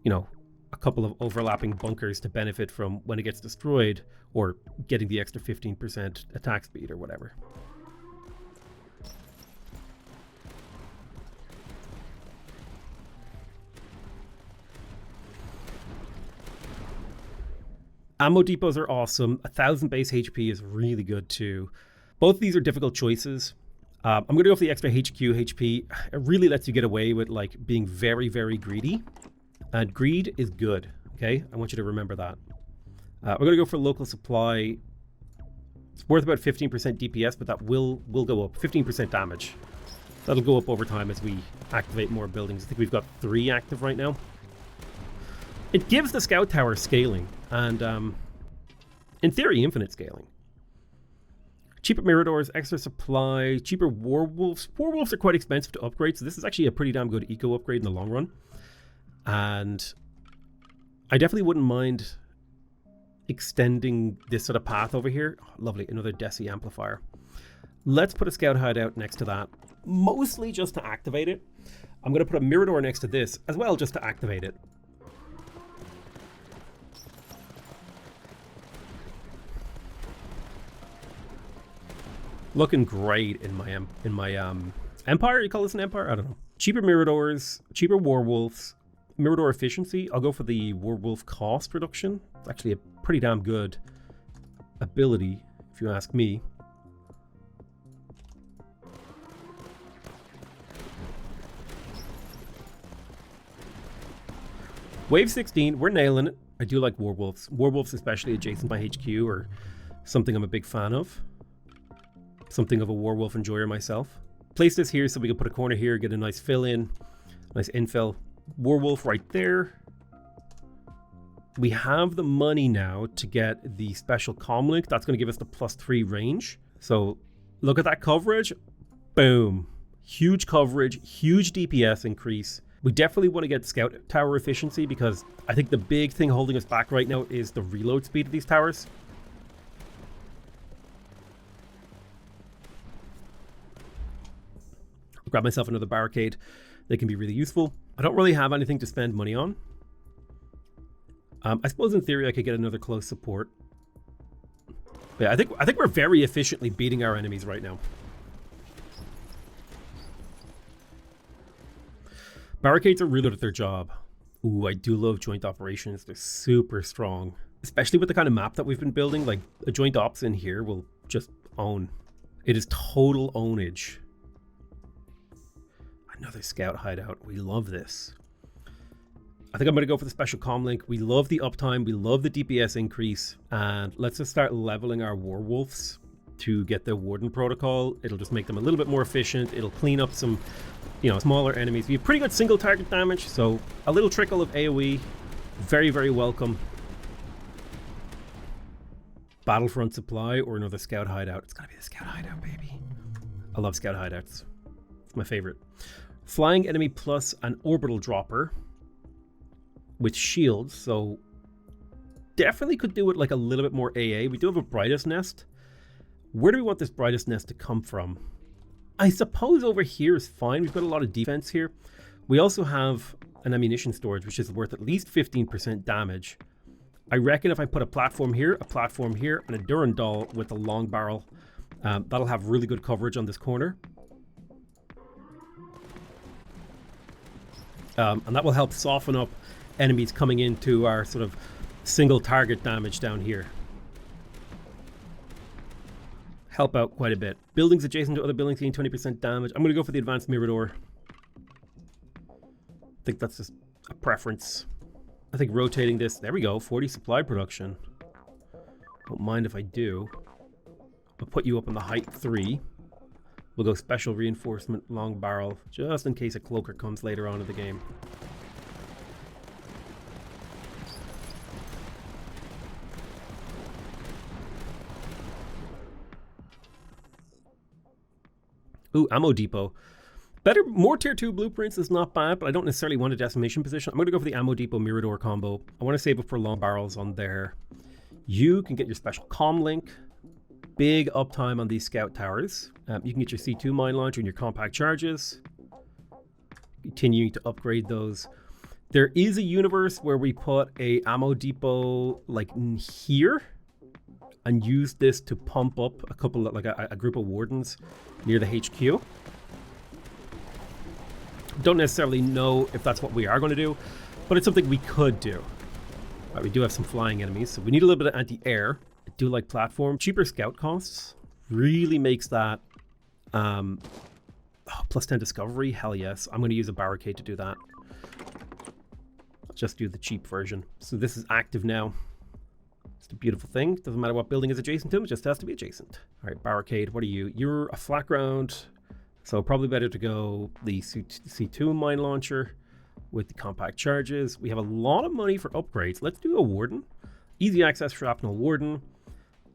you know, a couple of overlapping bunkers to benefit from when it gets destroyed, or getting the extra 15% attack speed or whatever. Ammo depots are awesome. 1,000 base HP is really good too. Both of these are difficult choices. I'm going to go for the extra HQ HP. It really lets you get away with like being very, very greedy. And greed is good, okay? I want you to remember that. We're going to go for local supply. It's worth about 15% DPS, but that will go up. 15% damage. That'll go up over time as we activate more buildings. I think we've got 3 active right now. It gives the scout tower scaling, and in theory, infinite scaling. Cheaper Miradors, extra supply, cheaper Werewolves. Werewolves are quite expensive to upgrade, so this is actually a pretty damn good eco upgrade in the long run. And I definitely wouldn't mind extending this sort of path over here. Oh, lovely, another Desi amplifier. Let's put a scout hideout next to that, mostly just to activate it. I'm going to put a Mirador next to this as well, just to activate it. Looking great in my empire. You call this an empire? I don't know. Cheaper Miradors, cheaper Werewolves, Mirador efficiency. I'll go for the Werewolf cost reduction. It's actually a pretty damn good ability, if you ask me. Wave 16, we're nailing it. I do like Werewolves. Werewolves, especially adjacent by HQ, are something I'm a big fan of. Something of a Werewolf enjoyer myself. Place this here so we can put a corner here, get a nice fill in, nice infill. Werewolf right there. We have the money now to get the special comm link. That's going to give us the +3 range. So look at that coverage. Boom. Huge coverage, huge DPS increase. We definitely want to get scout tower efficiency, because I think the big thing holding us back right now is the reload speed of these towers. Grab myself another barricade. They can be really useful. I don't really have anything to spend money on. I suppose in theory I could get another close support. But yeah, I think we're very efficiently beating our enemies right now. Barricades are really good at their job. Ooh, I do love joint operations. They're super strong. Especially with the kind of map that we've been building. Like, a joint ops in here will just own. It is total ownage. Another scout hideout. We love this. I think I'm going to go for the special comm link. We love the uptime. We love the DPS increase. And let's just start leveling our Werewolves to get the Warden protocol. It'll just make them a little bit more efficient. It'll clean up some, you know, smaller enemies. We have pretty good single target damage, so a little trickle of AoE. Very, very welcome. Battlefront supply or another scout hideout. It's going to be the scout hideout, baby. I love scout hideouts. It's my favorite. Flying enemy plus an orbital dropper with shields, so definitely could do it like a little bit more AA. We do have a brightest nest. Where do we want this brightest nest to come from? I suppose over here is fine. We've got a lot of defense here. We also have an ammunition storage, which is worth at least 15% damage. I reckon if I put a platform here, and a Durandal with a long barrel, that'll have really good coverage on this corner. And that will help soften up enemies coming into our sort of single target damage down here. Help out quite a bit. Buildings adjacent to other buildings gain 20% damage. I'm going to go for the advanced Mirador. I think that's just a preference. I think rotating this, there we go, 40 supply production. Don't mind if I do. I'll put you up on the height 3. We'll go special reinforcement, long barrel, just in case a cloaker comes later on in the game. Ooh, ammo depot. Better, more tier 2 blueprints is not bad, but I don't necessarily want a decimation position. I'm going to go for the ammo depot Mirador combo. I want to save up for long barrels on there. You can get your special comm link. Big uptime on these scout towers. You can get your C2 mine launcher and your compact charges. Continuing to upgrade those. There is a universe where we put a ammo depot like in here and use this to pump up a couple of, like a group of wardens near the HQ. Don't necessarily know if that's what we are going to do, but it's something we could do. Right, we do have some flying enemies, so we need a little bit of anti-air. I do like platform. Cheaper scout costs really makes that plus 10 discovery. Hell yes. I'm going to use a barricade to do that. I'll just do the cheap version. So this is active now. It's a beautiful thing. Doesn't matter what building is adjacent to them, it just has to be adjacent. All right, barricade, what are you? You're a flat ground. So probably better to go the C2 mine launcher with the compact charges. We have a lot of money for upgrades. Let's do a warden. Easy access shrapnel warden.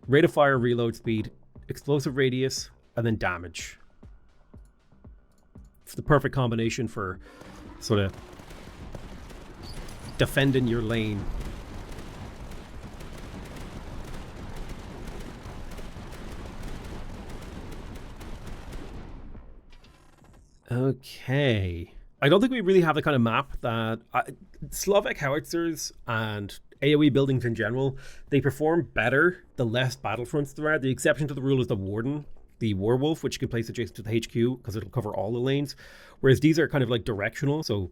Rate of fire, reload speed, explosive radius, and then damage. It's the perfect combination for sort of defending your lane. Okay. I don't think we really have the kind of map that Slovak howitzers and AoE buildings in general, they perform better the less battlefronts there are. The exception to the rule is the Warden, the Werewolf, which you can place adjacent to the HQ because it'll cover all the lanes. Whereas these are kind of like directional, so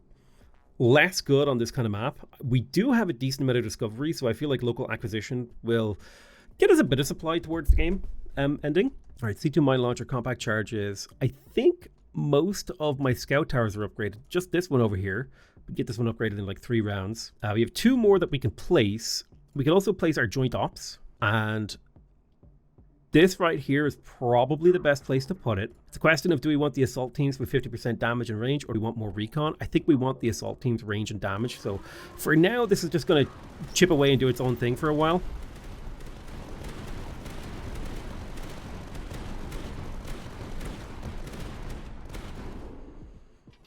less good on this kind of map. We do have a decent amount of discovery, so I feel like local acquisition will get us a bit of supply towards the game ending. All right, C2 mine launcher, compact charges. I think most of my scout towers are upgraded. Just this one over here. We get this one upgraded in like 3 rounds. We have 2 more that we can place. We can also place our joint ops. And this right here is probably the best place to put it. It's a question of, do we want the assault teams with 50% damage and range, or do we want more recon? I think we want the assault teams range and damage. So for now, this is just going to chip away and do its own thing for a while.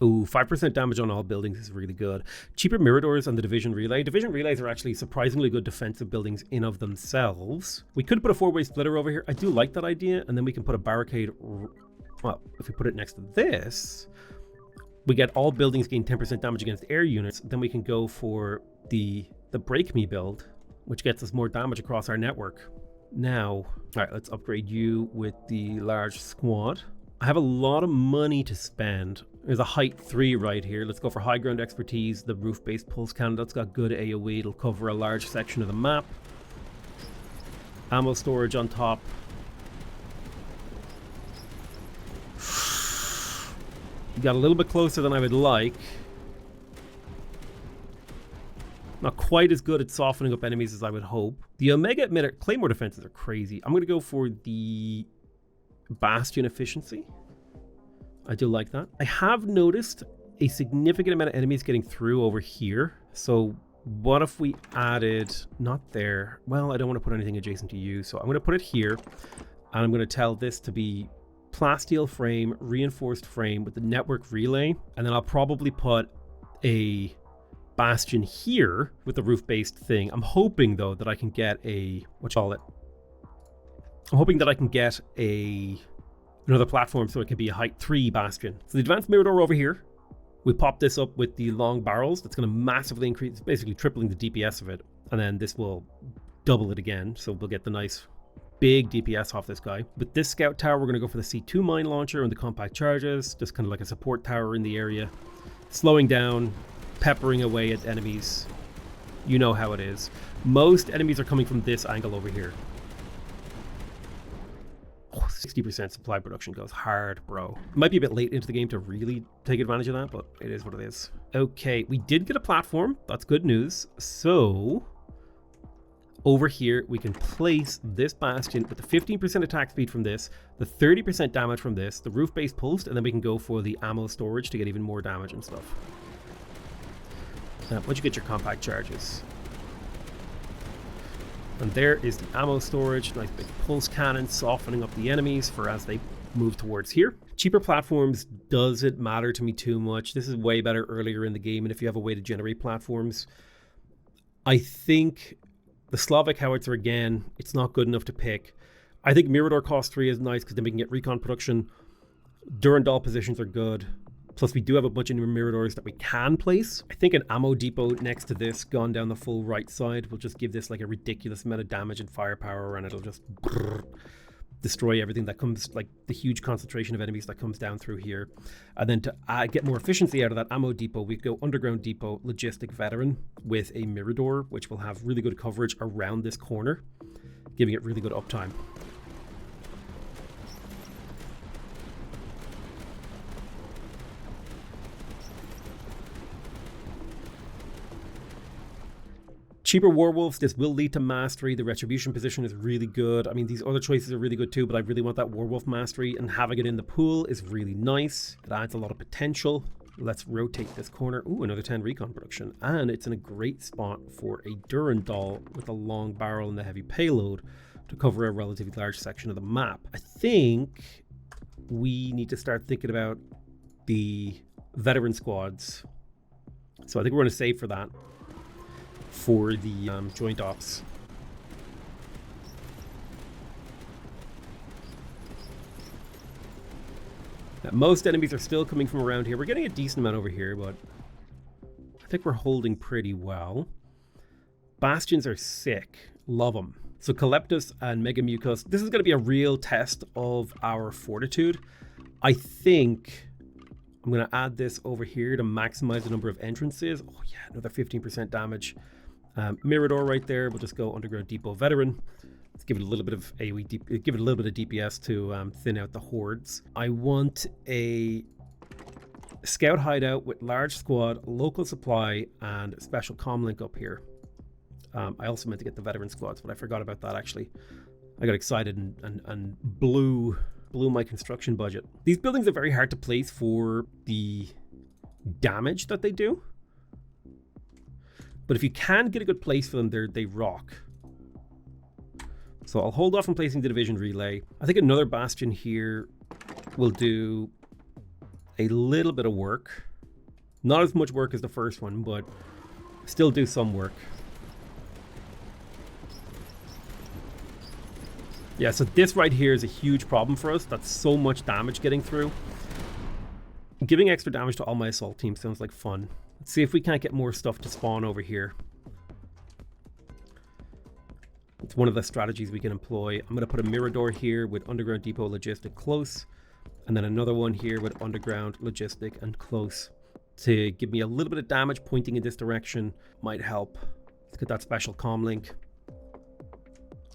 Ooh, 5% damage on all buildings is really good. Cheaper Miradors on the Division Relay. Division Relays are actually surprisingly good defensive buildings in of themselves. We could put a 4-way splitter over here. I do like that idea. And then we can put a barricade. Well, if we put it next to this, we get all buildings gain 10% damage against air units. Then we can go for the Break Me build, which gets us more damage across our network. Now, all right, let's upgrade you with the large squad. I have a lot of money to spend. There's a height 3 right here. Let's go for high ground expertise. The roof-based pulse cannon, that's got good AoE. It'll cover a large section of the map. Ammo storage on top. Got a little bit closer than I would like. Not quite as good at softening up enemies as I would hope. The Omega emitter Claymore defenses are crazy. I'm going to go for the Bastion efficiency. I do like that. I have noticed a significant amount of enemies getting through over here. So what if we added, not there. Well, I don't want to put anything adjacent to you. So I'm going to put it here. And I'm going to tell this to be plasteel frame, reinforced frame with the network relay. And then I'll probably put a Bastion here with the roof-based thing. I'm hoping, though, that I can get a, I'm hoping that I can get another platform so it can be a height 3 Bastion. So the advanced Mirador over here, we pop this up with the long barrels. That's going to massively increase, basically tripling the DPS of it. And then this will double it again. So we'll get the nice big DPS off this guy. With this scout tower, we're going to go for the C2 mine launcher and the compact charges. Just kind of like a support tower in the area. Slowing down, peppering away at enemies. You know how it is. Most enemies are coming from this angle over here. 60% supply production goes hard, bro. It might be a bit late into the game to really take advantage of that, but it is what it is. Okay, we did get a platform. That's good news. So over here, we can place this Bastion with the 15% attack speed from this, the 30% damage from this, the roof-based pulse, and then we can go for the ammo storage to get even more damage and stuff. Once you get your compact charges. And there is the ammo storage, nice big pulse cannon, softening up the enemies for as they move towards here. Cheaper platforms doesn't matter to me too much. This is way better earlier in the game, and if you have a way to generate platforms. I think the Slavic howitzer, again, it's not good enough to pick. I think Mirador cost 3 is nice because then we can get recon production. Durandal positions are good. Plus, we do have a bunch of new Miradors that we can place. I think an ammo depot next to this, gone down the full right side, will just give this like a ridiculous amount of damage and firepower, and it'll just destroy everything that comes, like the huge concentration of enemies that comes down through here. And then to get more efficiency out of that ammo depot, we go underground depot, logistic veteran with a Mirador, which will have really good coverage around this corner, giving it really good uptime. Cheaper Werewolves, this will lead to mastery. The Retribution position is really good. I mean, these other choices are really good too, but I really want that Werewolf mastery, and having it in the pool is really nice. It adds a lot of potential. Let's rotate this corner. Ooh, another 10 recon production. And it's in a great spot for a Durandal with a long barrel and a heavy payload to cover a relatively large section of the map. I think we need to start thinking about the veteran squads. So I think we're going to save for that. For the joint ops. Now, most enemies are still coming from around here. We're getting a decent amount over here, but I think we're holding pretty well. Bastions are sick. Love them. So Calyptus and Megamucus. This is going to be a real test of our fortitude. I think I'm going to add this over here to maximize the number of entrances. Oh yeah, another 15% damage. Mirador right there. We'll just go underground depot veteran. Let's give it a little bit of AoE, give it a little bit of DPS to thin out the hordes. I want a scout hideout with large squad, local supply, and special comlink up here. I also meant to get the veteran squads, but I forgot about that actually. I got excited and blew my construction budget. These buildings are very hard to place for the damage that they do. But if you can get a good place for them, they rock. So I'll hold off on placing the division relay. I think another bastion here will do a little bit of work. Not as much work as the first one, but still do some work. Yeah, so this right here is a huge problem for us. That's so much damage getting through. Giving extra damage to all my assault teams sounds like fun. Let's see if we can't get more stuff to spawn over here. It's one of the strategies we can employ. I'm going to put a Mirador here with underground depot logistic close, and then another one here with underground logistic and close to give me a little bit of damage pointing in this direction. Might help. Let's get that special comlink.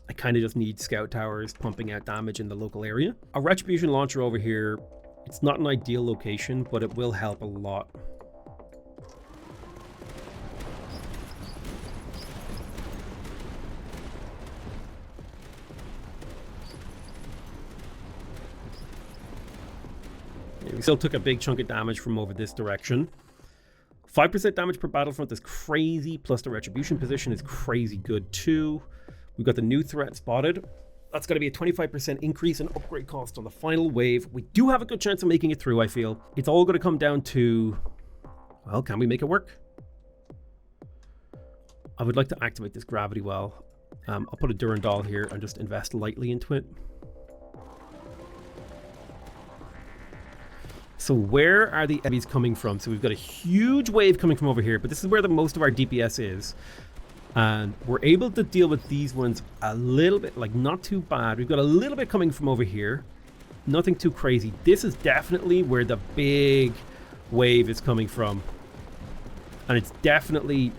I kind of just need scout towers pumping out damage in the local area. A retribution launcher over here, it's not an ideal location, but it will help a lot. We still took a big chunk of damage from over this direction. 5% damage per battlefront is crazy, plus the retribution position is crazy good too. We've got the new threat spotted. That's going to be a 25% increase in upgrade cost on the final wave. We do have a good chance of making it through, I feel. It's all going to come down to, well, can we make it work? I would like to activate this gravity well. I'll put a Durandal here and just invest lightly into it. So where are the enemies coming from? So we've got a huge wave coming from over here, but this is where the most of our DPS is. And we're able to deal with these ones a little bit, like not too bad. We've got a little bit coming from over here. Nothing too crazy. This is definitely where the big wave is coming from. And it's definitely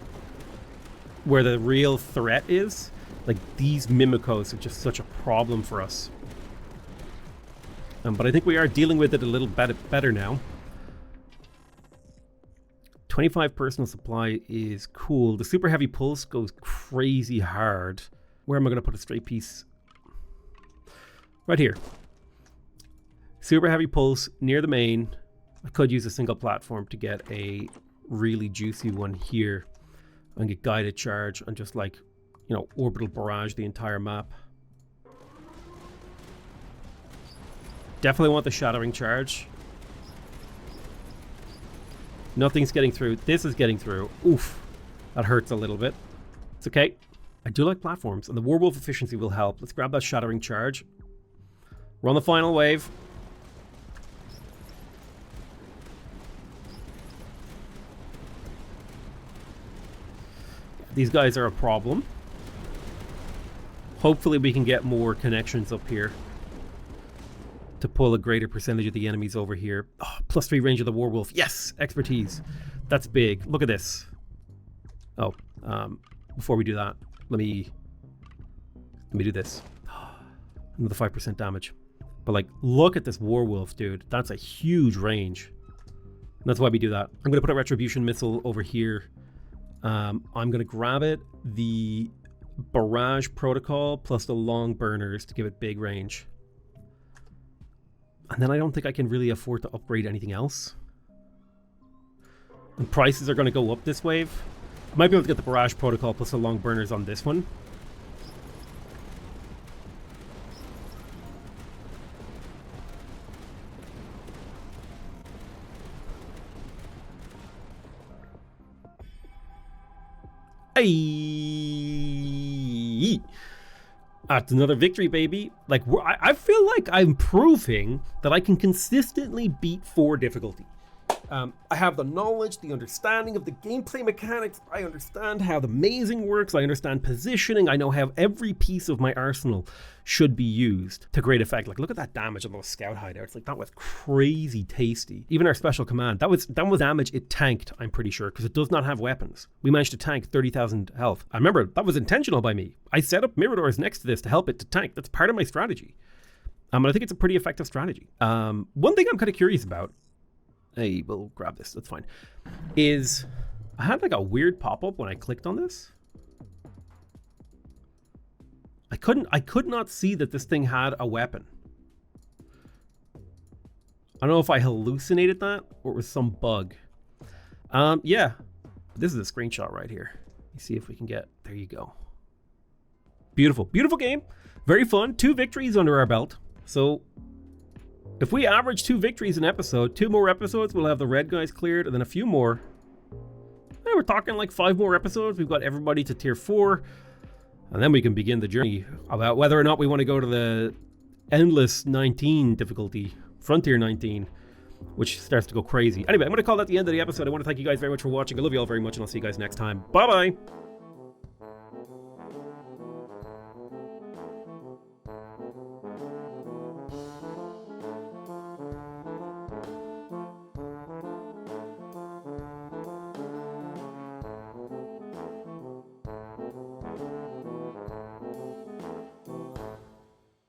where the real threat is. Like these Mimikos are just such a problem for us. But I think we are dealing with it a little better now. 25 personal supply is cool. The super heavy pulse goes crazy hard. Where am I going to put a straight piece? Right here. Super heavy pulse near the main. I could use a single platform to get a really juicy one here and get guided charge and just like, you know, orbital barrage the entire map. Definitely want the shattering charge. Nothing's getting through. This is getting through. Oof. That hurts a little bit. It's okay. I do like platforms, and the Warwolf efficiency will help. Let's grab that shattering charge. We're on the final wave. These guys are a problem. Hopefully we can get more connections up here to pull a greater percentage of the enemies over here. Oh, +3 range of the Warwolf. Yes! Expertise. That's big. Look at this. Oh, before we do that, let me do this. Another 5% damage. But like, look at this Warwolf, dude. That's a huge range. And that's why we do that. I'm gonna put a Retribution Missile over here. I'm gonna grab it, the Barrage Protocol plus the Long Burners to give it big range. And then I don't think I can really afford to upgrade anything else. And prices are gonna go up this wave. I might be able to get the Barrage Protocol plus the Long Burners on this one. Hey! That's another victory, baby. Like, I feel like I'm proving that I can consistently beat 4 difficulty. I have the knowledge, the understanding of the gameplay mechanics. I understand how the mazing works. I understand positioning. I know how every piece of my arsenal should be used to great effect. Like, look at that damage on those scout hideouts. Like, that was crazy tasty. Even our special command, that was damage it tanked, I'm pretty sure, because it does not have weapons. We managed to tank 30,000 health. I remember that was intentional by me. I set up Miradors next to this to help it to tank. That's part of my strategy. And I think it's a pretty effective strategy. One thing I'm kind of curious about, hey, we'll grab this, that's fine, is I had like a weird pop-up when I clicked on this. I could not see that this thing had a weapon. I don't know if I hallucinated that or it was some bug. Yeah, this is a screenshot right here. Let's see if we can get, there you go. Beautiful, beautiful game. Very fun, 2 victories under our belt. So if we average 2 victories an episode, 2 more episodes, we'll have the red guys cleared, and then a few more. Yeah, we're talking like 5 more episodes. We've got everybody to tier 4, and then we can begin the journey about whether or not we want to go to the endless 19 difficulty, Frontier 19, which starts to go crazy. Anyway, I'm going to call that the end of the episode. I want to thank you guys very much for watching. I love you all very much, and I'll see you guys next time. Bye-bye!